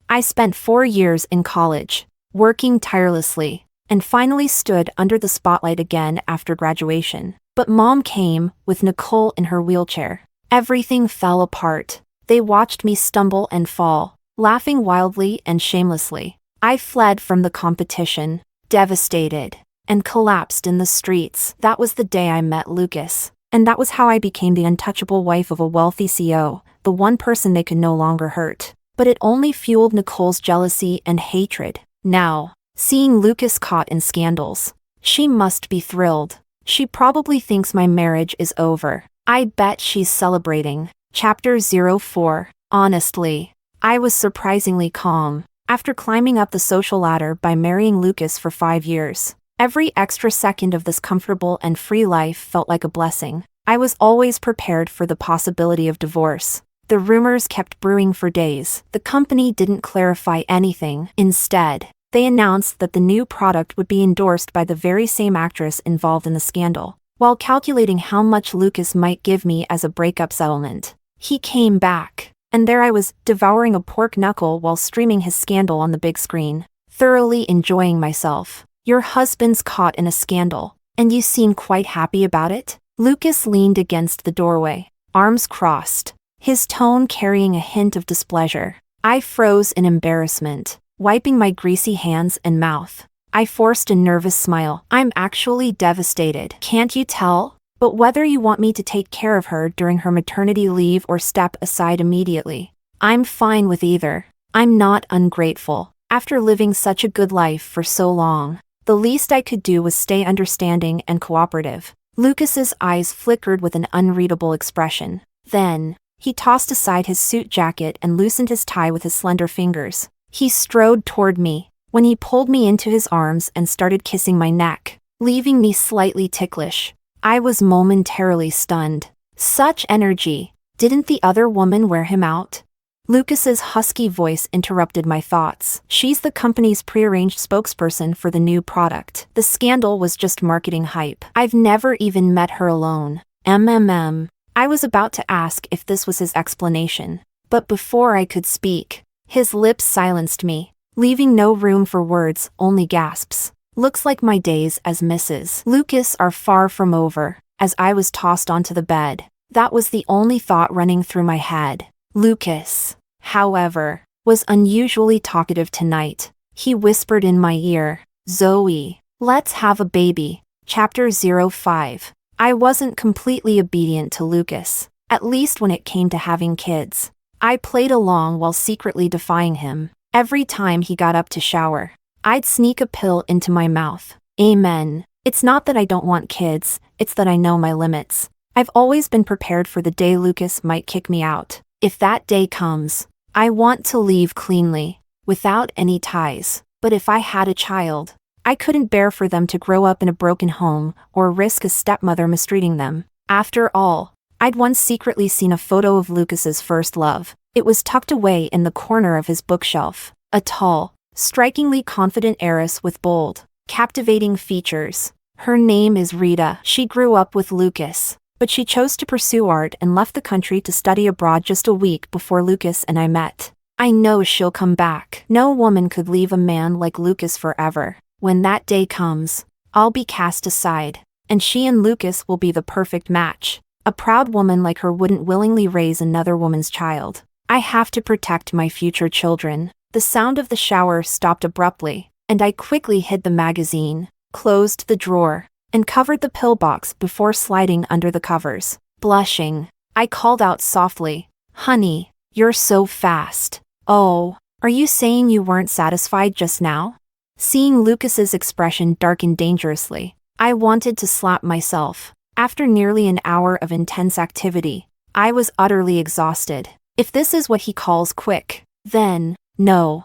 I spent 4 years in college, working tirelessly, and finally stood under the spotlight again after graduation. But Mom came, with Nicole in her wheelchair. Everything fell apart. They watched me stumble and fall, laughing wildly and shamelessly. I fled from the competition, devastated, and collapsed in the streets. That was the day I met Lucas, and that was how I became the untouchable wife of a wealthy CEO, the one person they could no longer hurt. But it only fueled Nicole's jealousy and hatred. Now, seeing Lucas caught in scandals, she must be thrilled. She probably thinks my marriage is over. I bet she's celebrating. Chapter 04. Honestly, I was surprisingly calm. After climbing up the social ladder by marrying Lucas for 5 years, every extra second of this comfortable and free life felt like a blessing. I was always prepared for the possibility of divorce. The rumors kept brewing for days. The company didn't clarify anything. Instead, they announced that the new product would be endorsed by the very same actress involved in the scandal. While calculating how much Lucas might give me as a breakup settlement, he came back, and there I was, devouring a pork knuckle while streaming his scandal on the big screen, thoroughly enjoying myself. "Your husband's caught in a scandal, and you seem quite happy about it?" Lucas leaned against the doorway, arms crossed, his tone carrying a hint of displeasure. I froze in embarrassment, wiping my greasy hands and mouth. I forced a nervous smile. "I'm actually devastated. Can't you tell? But whether you want me to take care of her during her maternity leave or step aside immediately, I'm fine with either. I'm not ungrateful. After living such a good life for so long, the least I could do was stay understanding and cooperative." Lucas's eyes flickered with an unreadable expression. Then, he tossed aside his suit jacket and loosened his tie with his slender fingers. He strode toward me, when he pulled me into his arms and started kissing my neck, leaving me slightly ticklish. I was momentarily stunned. Such energy. Didn't the other woman wear him out? Lucas's husky voice interrupted my thoughts. She's the company's prearranged spokesperson for the new product. The scandal was just marketing hype. I've never even met her alone. I was about to ask if this was his explanation. But before I could speak, his lips silenced me, leaving no room for words, only gasps. Looks like my days as Mrs. Lucas are far from over. As I was tossed onto the bed, that was the only thought running through my head. Lucas, however, was unusually talkative tonight. He whispered in my ear, "Zoe, let's have a baby." Chapter 05. I wasn't completely obedient to Lucas, at least when it came to having kids. I played along while secretly defying him. Every time he got up to shower, I'd sneak a pill into my mouth. Amen. It's not that I don't want kids, it's that I know my limits. I've always been prepared for the day Lucas might kick me out. If that day comes, I want to leave cleanly, without any ties. But if I had a child, I couldn't bear for them to grow up in a broken home or risk a stepmother mistreating them. After all, I'd once secretly seen a photo of Lucas's first love. It was tucked away in the corner of his bookshelf. A tall, strikingly confident heiress with bold, captivating features. Her name is Rita. She grew up with Lucas, but she chose to pursue art and left the country to study abroad just a week before Lucas and I met. I know she'll come back. No woman could leave a man like Lucas forever. When that day comes, I'll be cast aside, and she and Lucas will be the perfect match. A proud woman like her wouldn't willingly raise another woman's child. I have to protect my future children. The sound of the shower stopped abruptly, and I quickly hid the magazine, closed the drawer, and covered the pill box before sliding under the covers. Blushing, I called out softly, "Honey, you're so fast." "Oh, are you saying you weren't satisfied just now?" Seeing Lucas's expression darken dangerously, I wanted to slap myself. After nearly an hour of intense activity, I was utterly exhausted. If this is what he calls quick, then, no.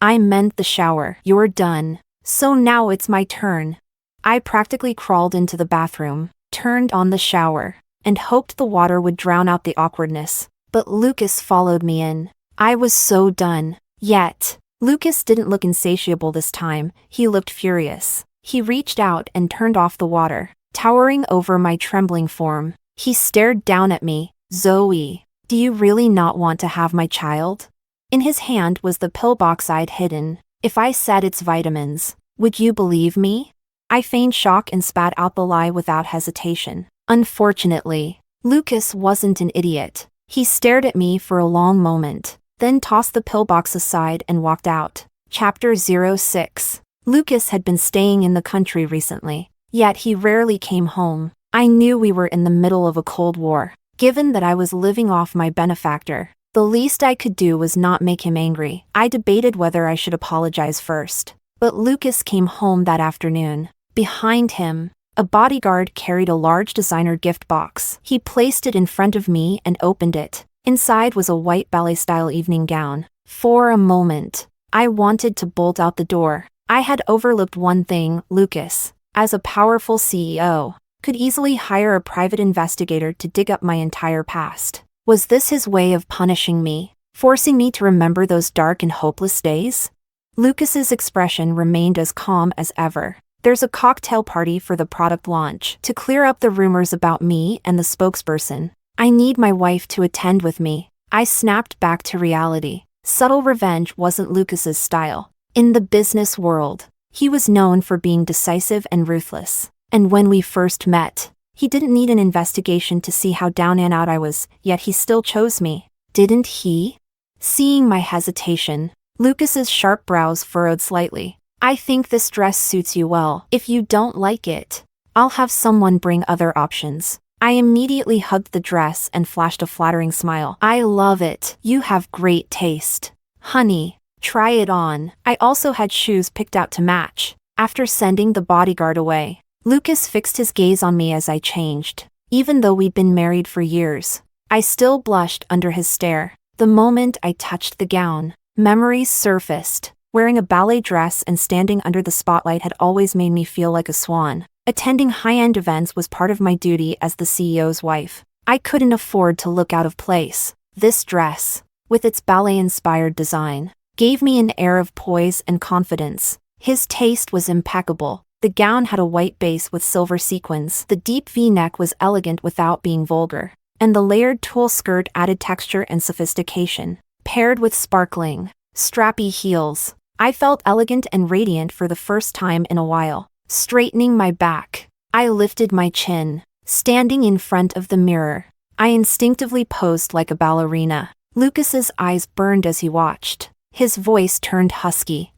I meant the shower. You're done. So now it's my turn. I practically crawled into the bathroom, turned on the shower, and hoped the water would drown out the awkwardness. But Lucas followed me in. I was so done. Yet, Lucas didn't look insatiable this time. He looked furious. He reached out and turned off the water, towering over my trembling form. He stared down at me. "Zoe, do you really not want to have my child?" In his hand was the pill box I'd hidden. "If I said it's vitamins, would you believe me?" I feigned shock and spat out the lie without hesitation. Unfortunately, Lucas wasn't an idiot. He stared at me for a long moment, then tossed the pill box aside and walked out. Chapter 06. Lucas had been staying in the country recently, yet he rarely came home. I knew we were in the middle of a Cold War. Given that I was living off my benefactor, the least I could do was not make him angry. I debated whether I should apologize first. But Lucas came home that afternoon. Behind him, a bodyguard carried a large designer gift box. He placed it in front of me and opened it. Inside was a white ballet-style evening gown. For a moment, I wanted to bolt out the door. I had overlooked one thing: Lucas, as a powerful CEO, could easily hire a private investigator to dig up my entire past. Was this his way of punishing me, forcing me to remember those dark and hopeless days? Lucas's expression remained as calm as ever. "There's a cocktail party for the product launch. To clear up the rumors about me and the spokesperson, I need my wife to attend with me." I snapped back to reality. Subtle revenge wasn't Lucas's style. In the business world, he was known for being decisive and ruthless. And when we first met, he didn't need an investigation to see how down and out I was, yet he still chose me. Didn't he? Seeing my hesitation, Lucas's sharp brows furrowed slightly. "I think this dress suits you well. If you don't like it, I'll have someone bring other options." I immediately hugged the dress and flashed a flattering smile. "I love it. You have great taste. Honey, try it on." I also had shoes picked out to match. After sending the bodyguard away, Lucas fixed his gaze on me as I changed. Even though we'd been married for years, I still blushed under his stare. The moment I touched the gown, memories surfaced. Wearing a ballet dress and standing under the spotlight had always made me feel like a swan. Attending high-end events was part of my duty as the CEO's wife. I couldn't afford to look out of place. This dress, with its ballet-inspired design, gave me an air of poise and confidence. His taste was impeccable. The gown had a white base with silver sequins. The deep V-neck was elegant without being vulgar, and the layered tulle skirt added texture and sophistication. Paired with sparkling, strappy heels, I felt elegant and radiant for the first time in a while. Straightening my back, I lifted my chin. Standing in front of the mirror, I instinctively posed like a ballerina. Lucas's eyes burned as he watched. His voice turned husky.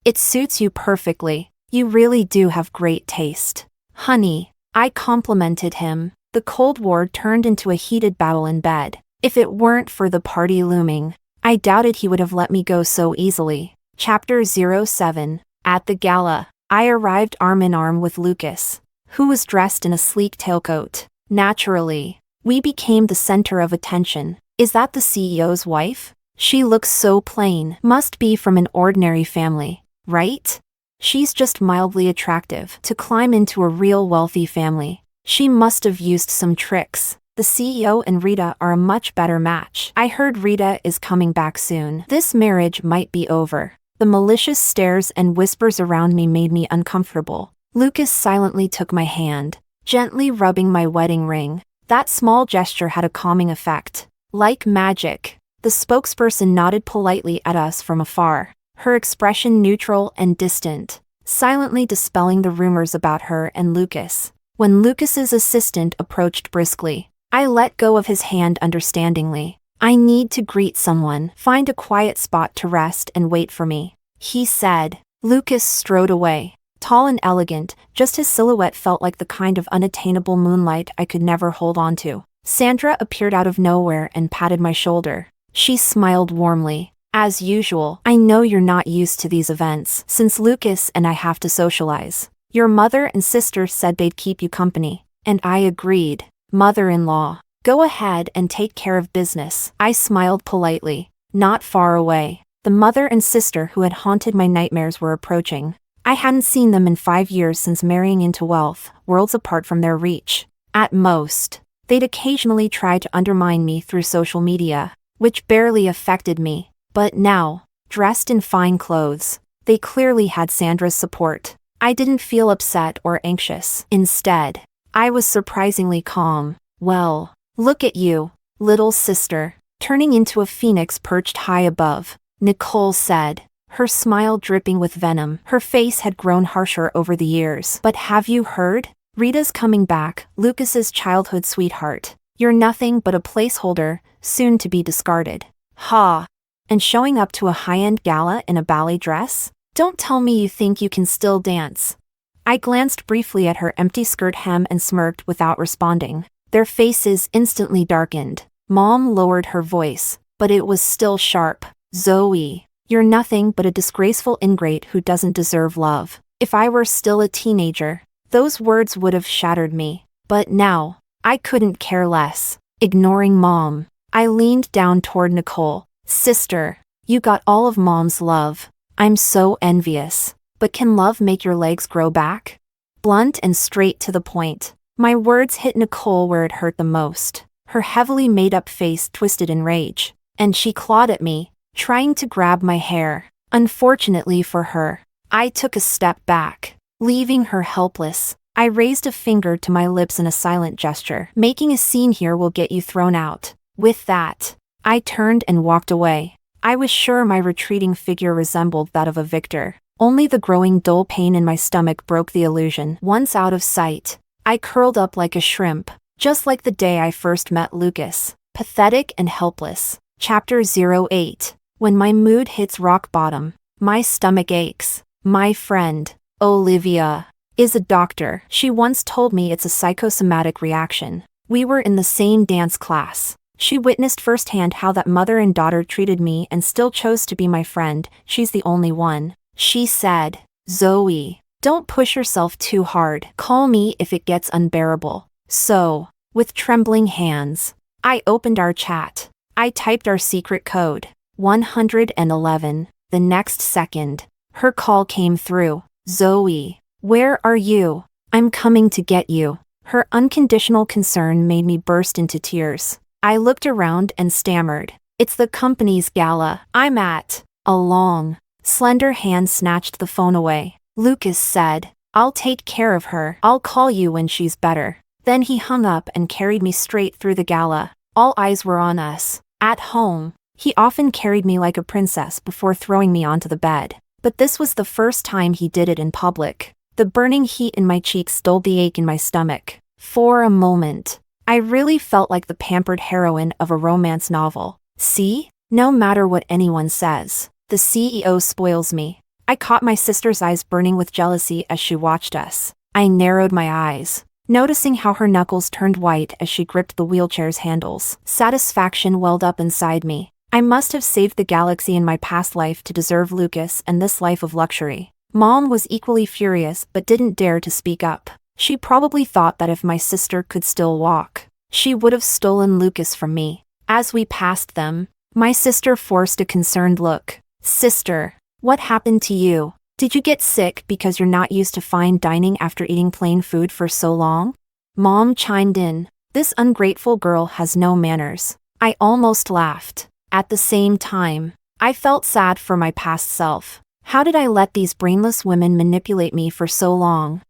It suits you perfectly. You really do have great taste. Honey, I complimented him. The Cold War turned into a heated battle in bed. If it weren't for the party looming, I doubted he would have let me go so easily. Chapter 07. At the gala, I arrived arm in arm with Lucas, who was dressed in a sleek tailcoat. Naturally, we became the center of attention. Is that the CEO's wife? She looks so plain. Must be from an ordinary family, right? She's just mildly attractive. To climb into a real wealthy family, she must have used some tricks. The CEO and Rita are a much better match. I heard Rita is coming back soon. This marriage might be over. The malicious stares and whispers around me made me uncomfortable. Lucas silently took my hand, gently rubbing my wedding ring. That small gesture had a calming effect. Like magic, the spokesperson nodded politely at us from afar, her expression neutral and distant, silently dispelling the rumors about her and Lucas. When Lucas's assistant approached briskly, I let go of his hand understandingly. I need to greet someone. Find a quiet spot to rest and wait for me, he said. Lucas strode away. Tall and elegant, just his silhouette felt like the kind of unattainable moonlight I could never hold on to. Sandra appeared out of nowhere and patted my shoulder. She smiled warmly. As usual, I know you're not used to these events, since Lucas and I have to socialize. Your mother and sister said they'd keep you company, and I agreed. Mother-in-law, go ahead and take care of business. I smiled politely. Not far away, the mother and sister who had haunted my nightmares were approaching. I hadn't seen them in 5 years since marrying into wealth, worlds apart from their reach. At most, they'd occasionally try to undermine me through social media, which barely affected me. But now, dressed in fine clothes, they clearly had Sandra's support. I didn't feel upset or anxious. Instead, I was surprisingly calm. Well, look at you, little sister, turning into a phoenix perched high above, Nicole said, her smile dripping with venom. Her face had grown harsher over the years. But have you heard? Rita's coming back, Lucas's childhood sweetheart. You're nothing but a placeholder, soon to be discarded. Ha! And showing up to a high-end gala in a ballet dress? Don't tell me you think you can still dance. I glanced briefly at her empty skirt hem and smirked without responding. Their faces instantly darkened. Mom lowered her voice, but it was still sharp. Zoe, you're nothing but a disgraceful ingrate who doesn't deserve love. If I were still a teenager, those words would have shattered me. But now, I couldn't care less. Ignoring Mom, I leaned down toward Nicole. Sister, you got all of Mom's love. I'm so envious. But can love make your legs grow back? Blunt and straight to the point. My words hit Nicole where it hurt the most. Her heavily made-up face twisted in rage, and she clawed at me, trying to grab my hair. Unfortunately for her, I took a step back, leaving her helpless. I raised a finger to my lips in a silent gesture. Making a scene here will get you thrown out. With that, I turned and walked away. I was sure my retreating figure resembled that of a victor. Only the growing dull pain in my stomach broke the illusion. Once out of sight, I curled up like a shrimp, just like the day I first met Lucas. Pathetic and helpless. Chapter 08. When my mood hits rock bottom, my stomach aches. My friend, Olivia, is a doctor. She once told me it's a psychosomatic reaction. We were in the same dance class. She witnessed firsthand how that mother and daughter treated me and still chose to be my friend. She's the only one. She said, Zoe, don't push yourself too hard. Call me if it gets unbearable. So, with trembling hands, I opened our chat. I typed our secret code, 111. The next second, her call came through. Zoe, where are you? I'm coming to get you. Her unconditional concern made me burst into tears. I looked around and stammered. It's the company's gala I'm at. A long, slender hand snatched the phone away. Lucas said, I'll take care of her. I'll call you when she's better. Then he hung up and carried me straight through the gala. All eyes were on us. At home, he often carried me like a princess before throwing me onto the bed. But this was the first time he did it in public. The burning heat in my cheeks dulled the ache in my stomach. For a moment, I really felt like the pampered heroine of a romance novel. See? No matter what anyone says, the CEO spoils me. I caught my sister's eyes burning with jealousy as she watched us. I narrowed my eyes, noticing how her knuckles turned white as she gripped the wheelchair's handles. Satisfaction welled up inside me. I must have saved the galaxy in my past life to deserve Lucas and this life of luxury. Mom was equally furious but didn't dare to speak up. She probably thought that if my sister could still walk, she would have stolen Lucas from me. As we passed them, my sister forced a concerned look. Sister, what happened to you? Did you get sick because you're not used to fine dining after eating plain food for so long? Mom chimed in. This ungrateful girl has no manners. I almost laughed. At the same time, I felt sad for my past self. How did I let these brainless women manipulate me for so long?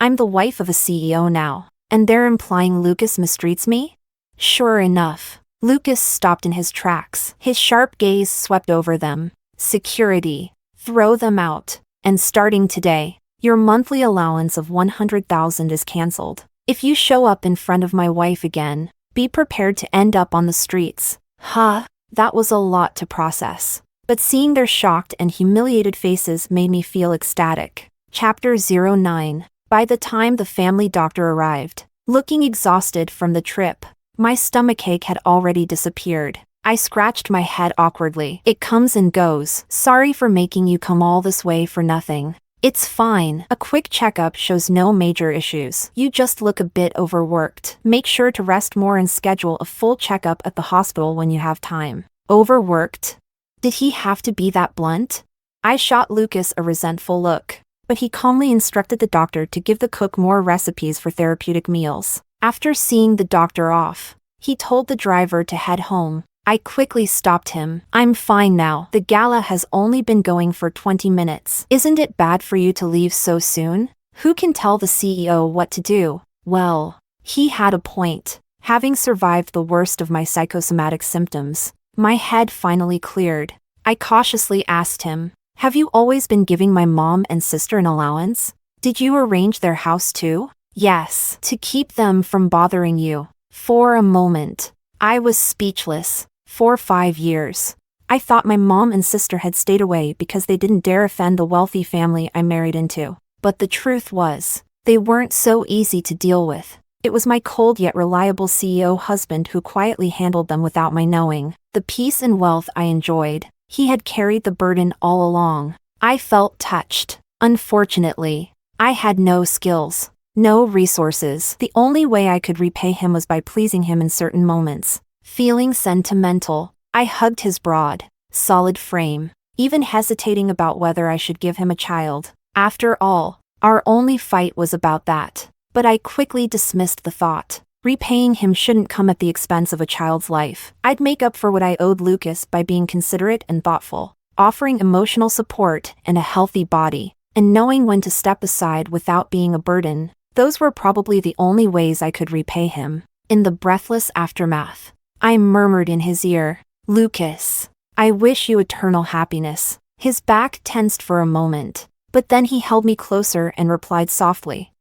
I'm the wife of a CEO now, and they're implying Lucas mistreats me? Sure enough, Lucas stopped in his tracks. His sharp gaze swept over them. Security. Throw them out. And starting today, your monthly allowance of $100,000 is cancelled. If you show up in front of my wife again, be prepared to end up on the streets. Huh? That was a lot to process. But seeing their shocked and humiliated faces made me feel ecstatic. Chapter 09. By the time the family doctor arrived, looking exhausted from the trip, my stomachache had already disappeared. I scratched my head awkwardly. It comes and goes. Sorry for making you come all this way for nothing. It's fine. A quick checkup shows no major issues. You just look a bit overworked. Make sure to rest more and schedule a full checkup at the hospital when you have time. Overworked? Did he have to be that blunt? I shot Lucas a resentful look, but he calmly instructed the doctor to give the cook more recipes for therapeutic meals. After seeing the doctor off, he told the driver to head home. I quickly stopped him. I'm fine now. The gala has only been going for 20 minutes. Isn't it bad for you to leave so soon? Who can tell the CEO what to do? Well, he had a point. Having survived the worst of my psychosomatic symptoms, my head finally cleared. I cautiously asked him, have you always been giving my mom and sister an allowance? Did you arrange their house too? Yes, to keep them from bothering you. For a moment, I was speechless. For 5 years, I thought my mom and sister had stayed away because they didn't dare offend the wealthy family I married into. But the truth was, they weren't so easy to deal with. It was my cold yet reliable CEO husband who quietly handled them without my knowing. The peace and wealth I enjoyed, he had carried the burden all along. I felt touched. Unfortunately, I had no skills, no resources. The only way I could repay him was by pleasing him in certain moments. Feeling sentimental, I hugged his broad, solid frame, even hesitating about whether I should give him a child. After all, our only fight was about that. But I quickly dismissed the thought. Repaying him shouldn't come at the expense of a child's life. I'd make up for what I owed Lucas by being considerate and thoughtful, offering emotional support and a healthy body, and knowing when to step aside without being a burden. Those were probably the only ways I could repay him. In the breathless aftermath, I murmured in his ear, Lucas, I wish you eternal happiness. His back tensed for a moment, but then he held me closer and replied softly,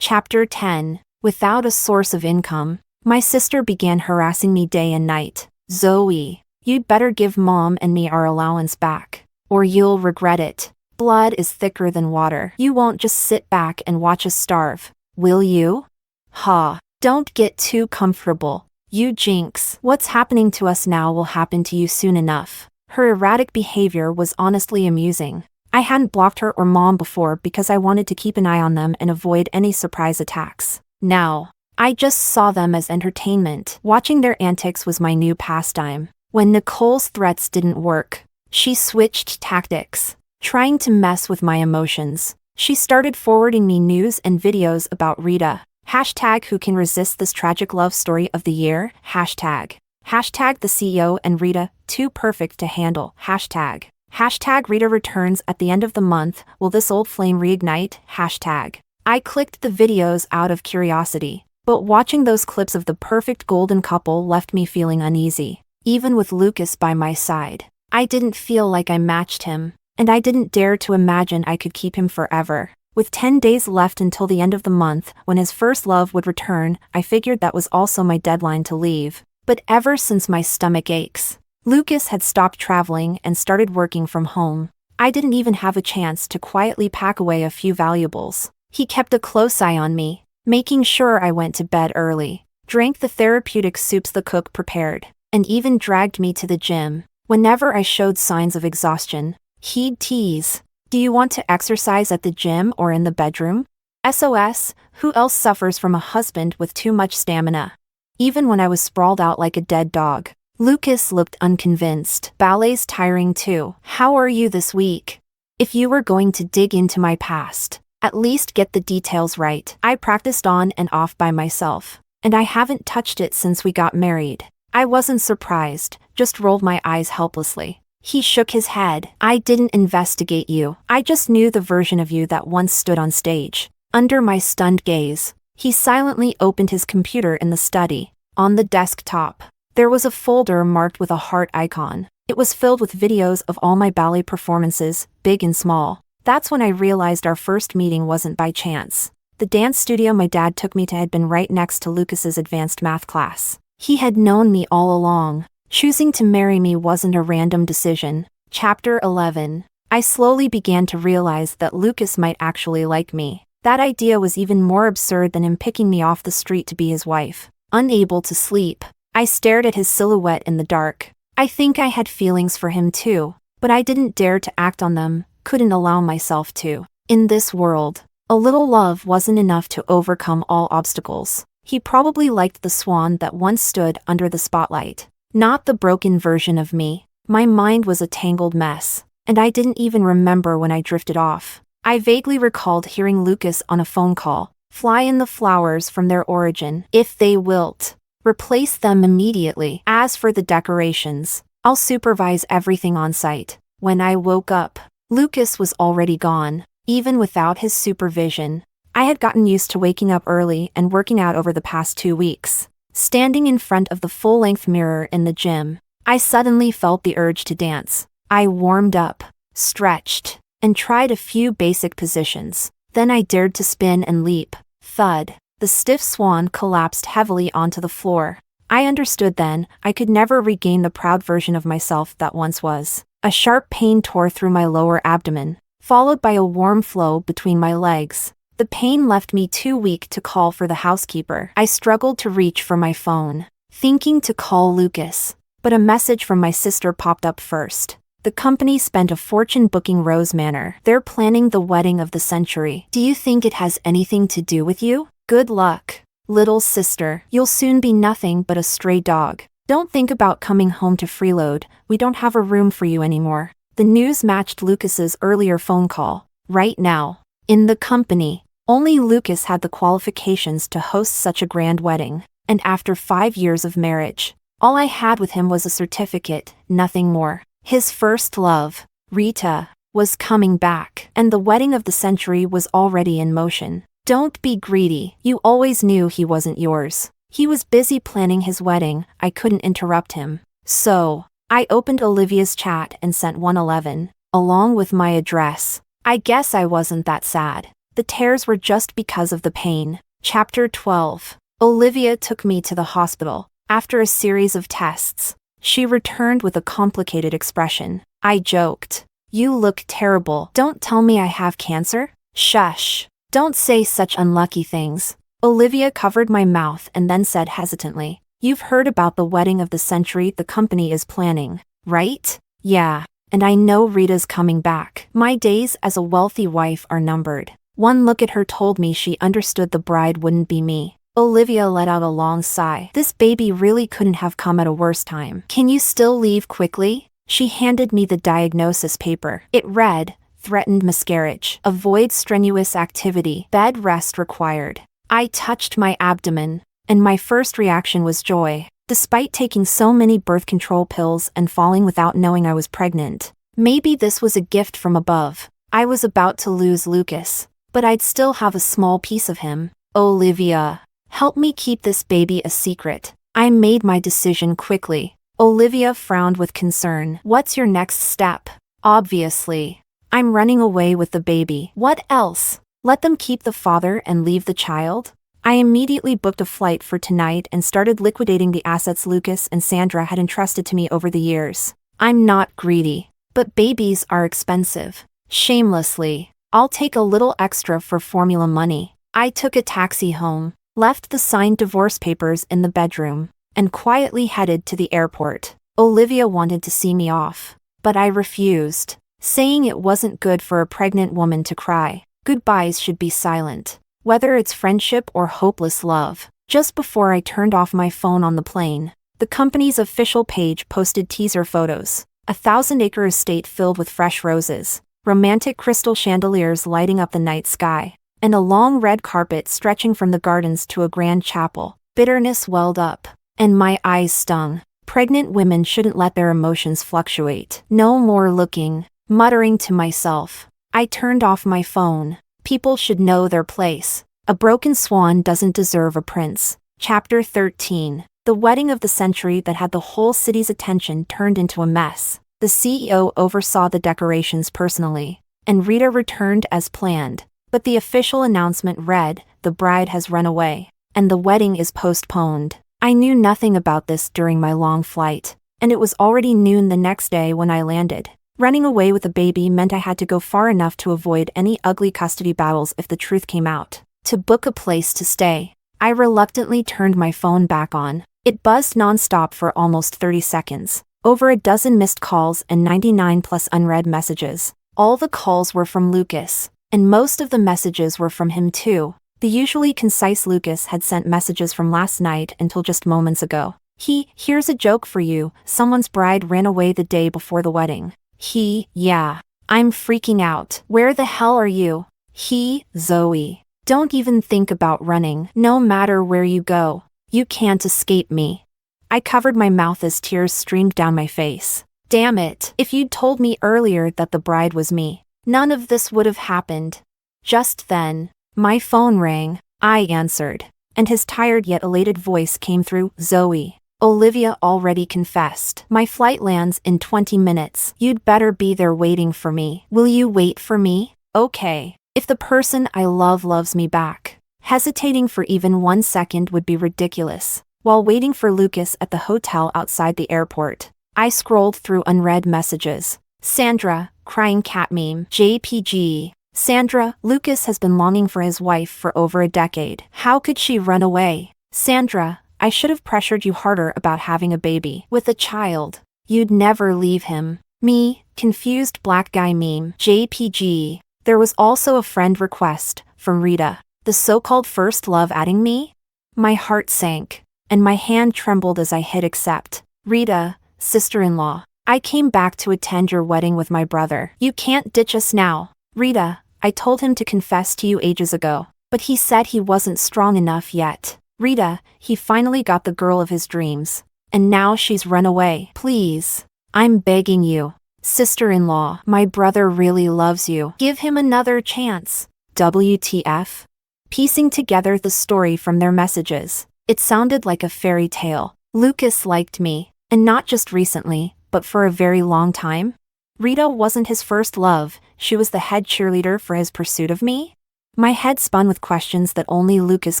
Chapter 10. Without a source of income, my sister began harassing me day and night. Zoe, you'd better give Mom and me our allowance back, or you'll regret it. Blood is thicker than water. You won't just sit back and watch us starve, will you? Ha, don't get too comfortable. You jinx. What's happening to us now will happen to you soon enough. Her erratic behavior was honestly amusing. I hadn't blocked her or Mom before because I wanted to keep an eye on them and avoid any surprise attacks. Now, I just saw them as entertainment. Watching their antics was my new pastime. When Nicole's threats didn't work, she switched tactics. Trying to mess with my emotions, she started forwarding me news and videos about Rita. Hashtag who can resist this tragic love story of the year? Hashtag. Hashtag the CEO and Rita, too perfect to handle. Hashtag. Hashtag Rita returns at the end of the month. Will this old flame reignite? Hashtag. I clicked the videos out of curiosity, but watching those clips of the perfect golden couple left me feeling uneasy. Even with Lucas by my side, I didn't feel like I matched him, and I didn't dare to imagine I could keep him forever. With 10 days left until the end of the month, when his first love would return, I figured that was also my deadline to leave. But ever since my stomach aches, Lucas had stopped traveling and started working from home. I didn't even have a chance to quietly pack away a few valuables. He kept a close eye on me, making sure I went to bed early, drank the therapeutic soups the cook prepared, and even dragged me to the gym. Whenever I showed signs of exhaustion, he'd tease, "Do you want to exercise at the gym or in the bedroom?" SOS, who else suffers from a husband with too much stamina? Even when I was sprawled out like a dead dog, Lucas looked unconvinced. "Ballet's tiring too. How are you this week? If you were going to dig into my past, at least get the details right." I practiced on and off by myself, and I haven't touched it since we got married. I wasn't surprised, just rolled my eyes helplessly. He shook his head. "I didn't investigate you. I just knew the version of you that once stood on stage." Under my stunned gaze, he silently opened his computer in the study. On the desktop, there was a folder marked with a heart icon. It was filled with videos of all my ballet performances, big and small. That's when I realized our first meeting wasn't by chance. The dance studio my dad took me to had been right next to Lucas's advanced math class. He had known me all along. Choosing to marry me wasn't a random decision. Chapter 11. I slowly began to realize that Lucas might actually like me. That idea was even more absurd than him picking me off the street to be his wife. Unable to sleep, I stared at his silhouette in the dark. I think I had feelings for him too, but I didn't dare to act on them, couldn't allow myself to. In this world, a little love wasn't enough to overcome all obstacles. He probably liked the swan that once stood under the spotlight, not the broken version of me. My mind was a tangled mess, and I didn't even remember when I drifted off. I vaguely recalled hearing Lucas on a phone call. "Fly in the flowers from their origin. If they wilt, replace them immediately. As for the decorations, I'll supervise everything on site." When I woke up, Lucas was already gone. Even without his supervision, I had gotten used to waking up early and working out over the past 2 weeks. Standing in front of the full-length mirror in the gym, I suddenly felt the urge to dance. I warmed up, stretched, and tried a few basic positions. Then I dared to spin and leap. Thud. The stiff swan collapsed heavily onto the floor. I understood then, I could never regain the proud version of myself that once was. A sharp pain tore through my lower abdomen, followed by a warm flow between my legs. The pain left me too weak to call for the housekeeper. I struggled to reach for my phone, thinking to call Lucas, but a message from my sister popped up first. The company spent a fortune booking Rose Manor. They're planning the wedding of the century. Do you think it has anything to do with you? Good luck, little sister. You'll soon be nothing but a stray dog. Don't think about coming home to freeload. We don't have a room for you anymore. The news matched Lucas's earlier phone call. Right now, in the company, only Lucas had the qualifications to host such a grand wedding. And after 5 years of marriage, all I had with him was a certificate, nothing more. His first love, Rita, was coming back, and the wedding of the century was already in motion. Don't be greedy. You always knew he wasn't yours. He was busy planning his wedding. I couldn't interrupt him. So, I opened Olivia's chat and sent 111, along with my address. I guess I wasn't that sad. The tears were just because of the pain. Chapter 12. Olivia took me to the hospital. After a series of tests, she returned with a complicated expression. I joked, "You look terrible. Don't tell me I have cancer?" "Shush. Don't say such unlucky things." Olivia covered my mouth and then said hesitantly, "You've heard about the wedding of the century the company is planning, right?" "Yeah, and I know Rita's coming back. My days as a wealthy wife are numbered." One look at her told me she understood the bride wouldn't be me. Olivia let out a long sigh. This baby really couldn't have come at a worse time. "Can you still leave quickly?" She handed me the diagnosis paper. It read, "Threatened miscarriage. Avoid strenuous activity. Bed rest required." I touched my abdomen, and my first reaction was joy. Despite taking so many birth control pills and falling without knowing I was pregnant, maybe this was a gift from above. I was about to lose Lucas, but I'd still have a small piece of him. Olivia, help me keep this baby a secret. I made my decision quickly. Olivia frowned with concern. What's your next step? Obviously, I'm running away with the baby. What else? Let them keep the father and leave the child? I immediately booked a flight for tonight and started liquidating the assets Lucas and Sandra had entrusted to me over the years. I'm not greedy, but babies are expensive. Shamelessly, I'll take a little extra for formula money. I took a taxi home, left the signed divorce papers in the bedroom, and quietly headed to the airport. Olivia wanted to see me off, but I refused, saying it wasn't good for a pregnant woman to cry. Goodbyes should be silent, whether it's friendship or hopeless love. Just before I turned off my phone on the plane, the company's official page posted teaser photos. A 1,000-acre estate filled with fresh roses, romantic crystal chandeliers lighting up the night sky, and a long red carpet stretching from the gardens to a grand chapel. Bitterness welled up, and my eyes stung. Pregnant women shouldn't let their emotions fluctuate. No more looking, muttering to myself. I turned off my phone. People should know their place. A broken swan doesn't deserve a prince. Chapter 13. The wedding of the century that had the whole city's attention turned into a mess. The CEO oversaw the decorations personally, and Rita returned as planned. But the official announcement read, "The bride has run away, and the wedding is postponed." I knew nothing about this during my long flight, and it was already noon the next day when I landed. Running away with a baby meant I had to go far enough to avoid any ugly custody battles if the truth came out. To book a place to stay, I reluctantly turned my phone back on. It buzzed nonstop for almost 30 seconds. Over a dozen missed calls and 99 plus unread messages. All the calls were from Lucas, and most of the messages were from him too. The usually concise Lucas had sent messages from last night until just moments ago. Here's a joke for you, someone's bride ran away the day before the wedding. Yeah. I'm freaking out. Where the hell are you? Zoe. Don't even think about running. No matter where you go, you can't escape me. I covered my mouth as tears streamed down my face. Damn it. If you'd told me earlier that the bride was me, none of this would have happened. Just then, my phone rang. I answered, and his tired yet elated voice came through. Zoe. Olivia already confessed. My flight lands in 20 minutes. You'd better be there waiting for me. Will you wait for me? Okay. If the person I love loves me back. Hesitating for even 1 second would be ridiculous. While waiting for Lucas at the hotel outside the airport, I scrolled through unread messages. Sandra, crying cat meme. JPG. Sandra, Lucas has been longing for his wife for over a decade. How could she run away? Sandra, I should have pressured you harder about having a baby. With a child, you'd never leave him. Me, confused black guy meme. JPG. There was also a friend request from Rita, the so-called first love adding me. My heart sank, and my hand trembled as I hit accept. Rita, sister-in-law, I came back to attend your wedding with my brother. You can't ditch us now. Rita, I told him to confess to you ages ago, but he said he wasn't strong enough yet. Rita, he finally got the girl of his dreams, and now she's run away. Please, I'm begging you. Sister-in-law, my brother really loves you. Give him another chance. WTF? Piecing together the story from their messages, it sounded like a fairy tale. Lucas liked me, and not just recently, but for a very long time. Rita wasn't his first love, she was the head cheerleader for his pursuit of me? My head spun with questions that only Lucas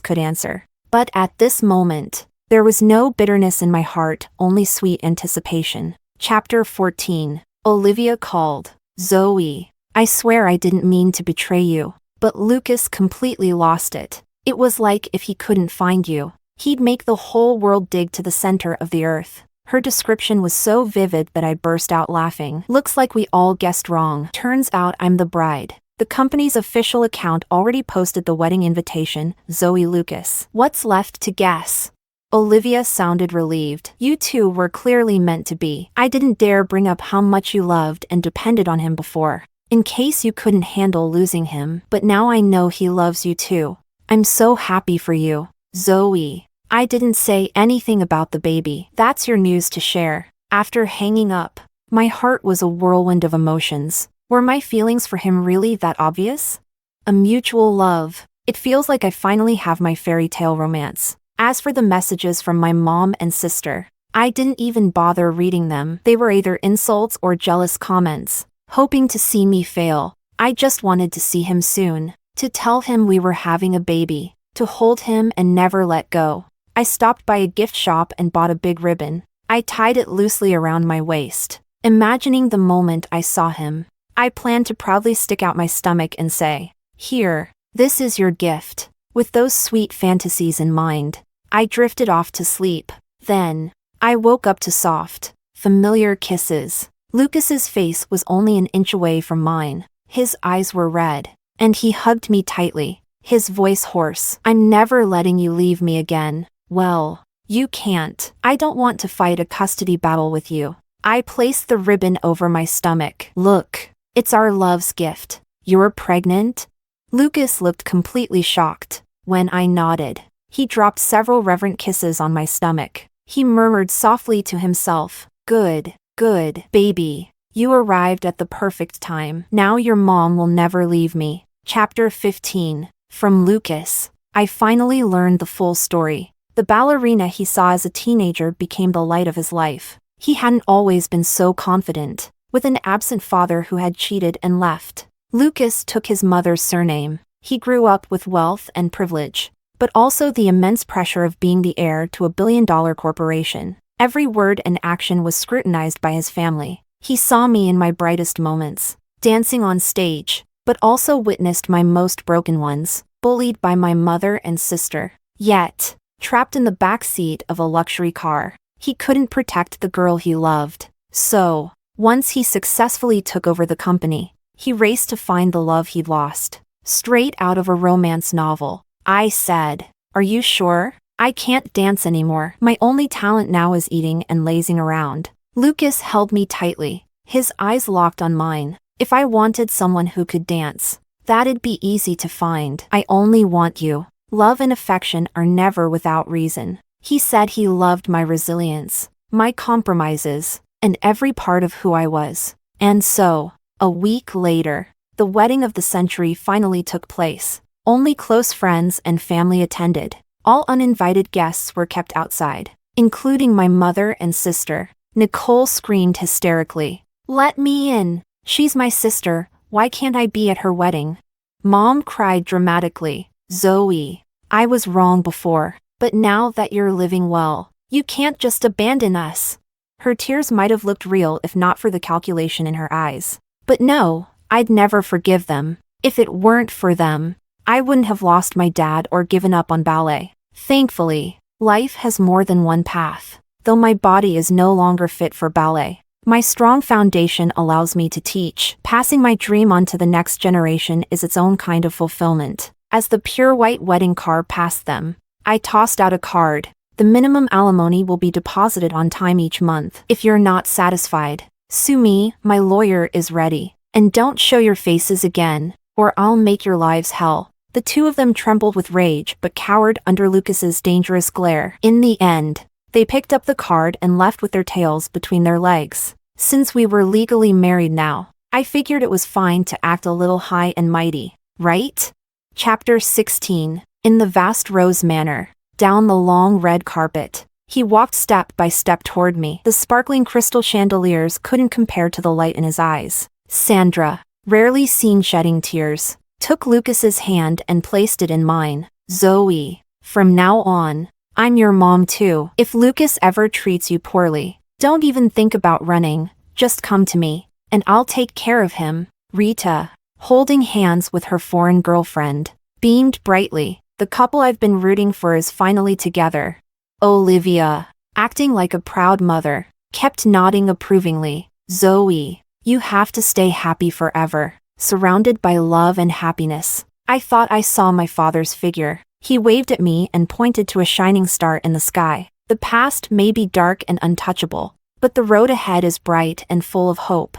could answer. But at this moment, there was no bitterness in my heart, only sweet anticipation. Chapter 14. Olivia called. Zoe, I swear I didn't mean to betray you. But Lucas completely lost it. It was like if he couldn't find you, he'd make the whole world dig to the center of the earth. Her description was so vivid that I burst out laughing. Looks like we all guessed wrong. Turns out I'm the bride. The company's official account already posted the wedding invitation, Zoe Lucas. What's left to guess? Olivia sounded relieved. You two were clearly meant to be. I didn't dare bring up how much you loved and depended on him before, in case you couldn't handle losing him. But now I know he loves you too. I'm so happy for you, Zoe. I didn't say anything about the baby. That's your news to share. After hanging up, my heart was a whirlwind of emotions. Were my feelings for him really that obvious? A mutual love. It feels like I finally have my fairy tale romance. As for the messages from my mom and sister, I didn't even bother reading them. They were either insults or jealous comments, hoping to see me fail. I just wanted to see him soon, to tell him we were having a baby, to hold him and never let go. I stopped by a gift shop and bought a big ribbon. I tied it loosely around my waist, imagining the moment I saw him. I planned to proudly stick out my stomach and say, "Here, this is your gift." With those sweet fantasies in mind, I drifted off to sleep. Then, I woke up to soft, familiar kisses. Lucas's face was only an inch away from mine. His eyes were red, and he hugged me tightly, his voice hoarse. "I'm never letting you leave me again." "Well, you can't. I don't want to fight a custody battle with you." I placed the ribbon over my stomach. "Look, it's our love's gift. You're pregnant?" Lucas looked completely shocked. When I nodded, he dropped several reverent kisses on my stomach. He murmured softly to himself, "Good, good, baby. You arrived at the perfect time. Now your mom will never leave me." Chapter 15. From Lucas, I finally learned the full story. The ballerina he saw as a teenager became the light of his life. He hadn't always been so confident, with an absent father who had cheated and left. Lucas took his mother's surname. He grew up with wealth and privilege, but also the immense pressure of being the heir to a billion-dollar corporation. Every word and action was scrutinized by his family. He saw me in my brightest moments, dancing on stage, but also witnessed my most broken ones, bullied by my mother and sister. Yet, trapped in the back seat of a luxury car, he couldn't protect the girl he loved. So, once he successfully took over the company, he raced to find the love he'd lost. Straight out of a romance novel. I said, "Are you sure? I can't dance anymore. My only talent now is eating and lazing around." Lucas held me tightly, his eyes locked on mine. "If I wanted someone who could dance, that'd be easy to find. I only want you. Love and affection are never without reason." He said he loved my resilience, my compromises, and every part of who I was. And so, a week later, the wedding of the century finally took place. Only close friends and family attended. All uninvited guests were kept outside, including my mother and sister. Nicole screamed hysterically, "Let me in! She's my sister, why can't I be at her wedding?" Mom cried dramatically, "Zoe, I was wrong before, but now that you're living well, you can't just abandon us." Her tears might have looked real if not for the calculation in her eyes. But no, I'd never forgive them. If it weren't for them, I wouldn't have lost my dad or given up on ballet. Thankfully, life has more than one path. Though my body is no longer fit for ballet, my strong foundation allows me to teach. Passing my dream on to the next generation is its own kind of fulfillment. As the pure white wedding car passed them, I tossed out a card. "The minimum alimony will be deposited on time each month. If you're not satisfied, sue me, my lawyer is ready. And don't show your faces again, or I'll make your lives hell." The two of them trembled with rage but cowered under Lucas's dangerous glare. In the end, they picked up the card and left with their tails between their legs. Since we were legally married now, I figured it was fine to act a little high and mighty, right? Chapter 16. In the vast rose manor, down the long red carpet, he walked step by step toward me. The sparkling crystal chandeliers couldn't compare to the light in his eyes. Sandra, rarely seen shedding tears, took Lucas's hand and placed it in mine. "Zoe, from now on, I'm your mom too. If Lucas ever treats you poorly, don't even think about running, just come to me, and I'll take care of him." Rita, holding hands with her foreign girlfriend, beamed brightly. "The couple I've been rooting for is finally together." Olivia, acting like a proud mother, kept nodding approvingly. "Zoe, you have to stay happy forever, surrounded by love and happiness." I thought I saw my father's figure. He waved at me and pointed to a shining star in the sky. "The past may be dark and untouchable, but the road ahead is bright and full of hope."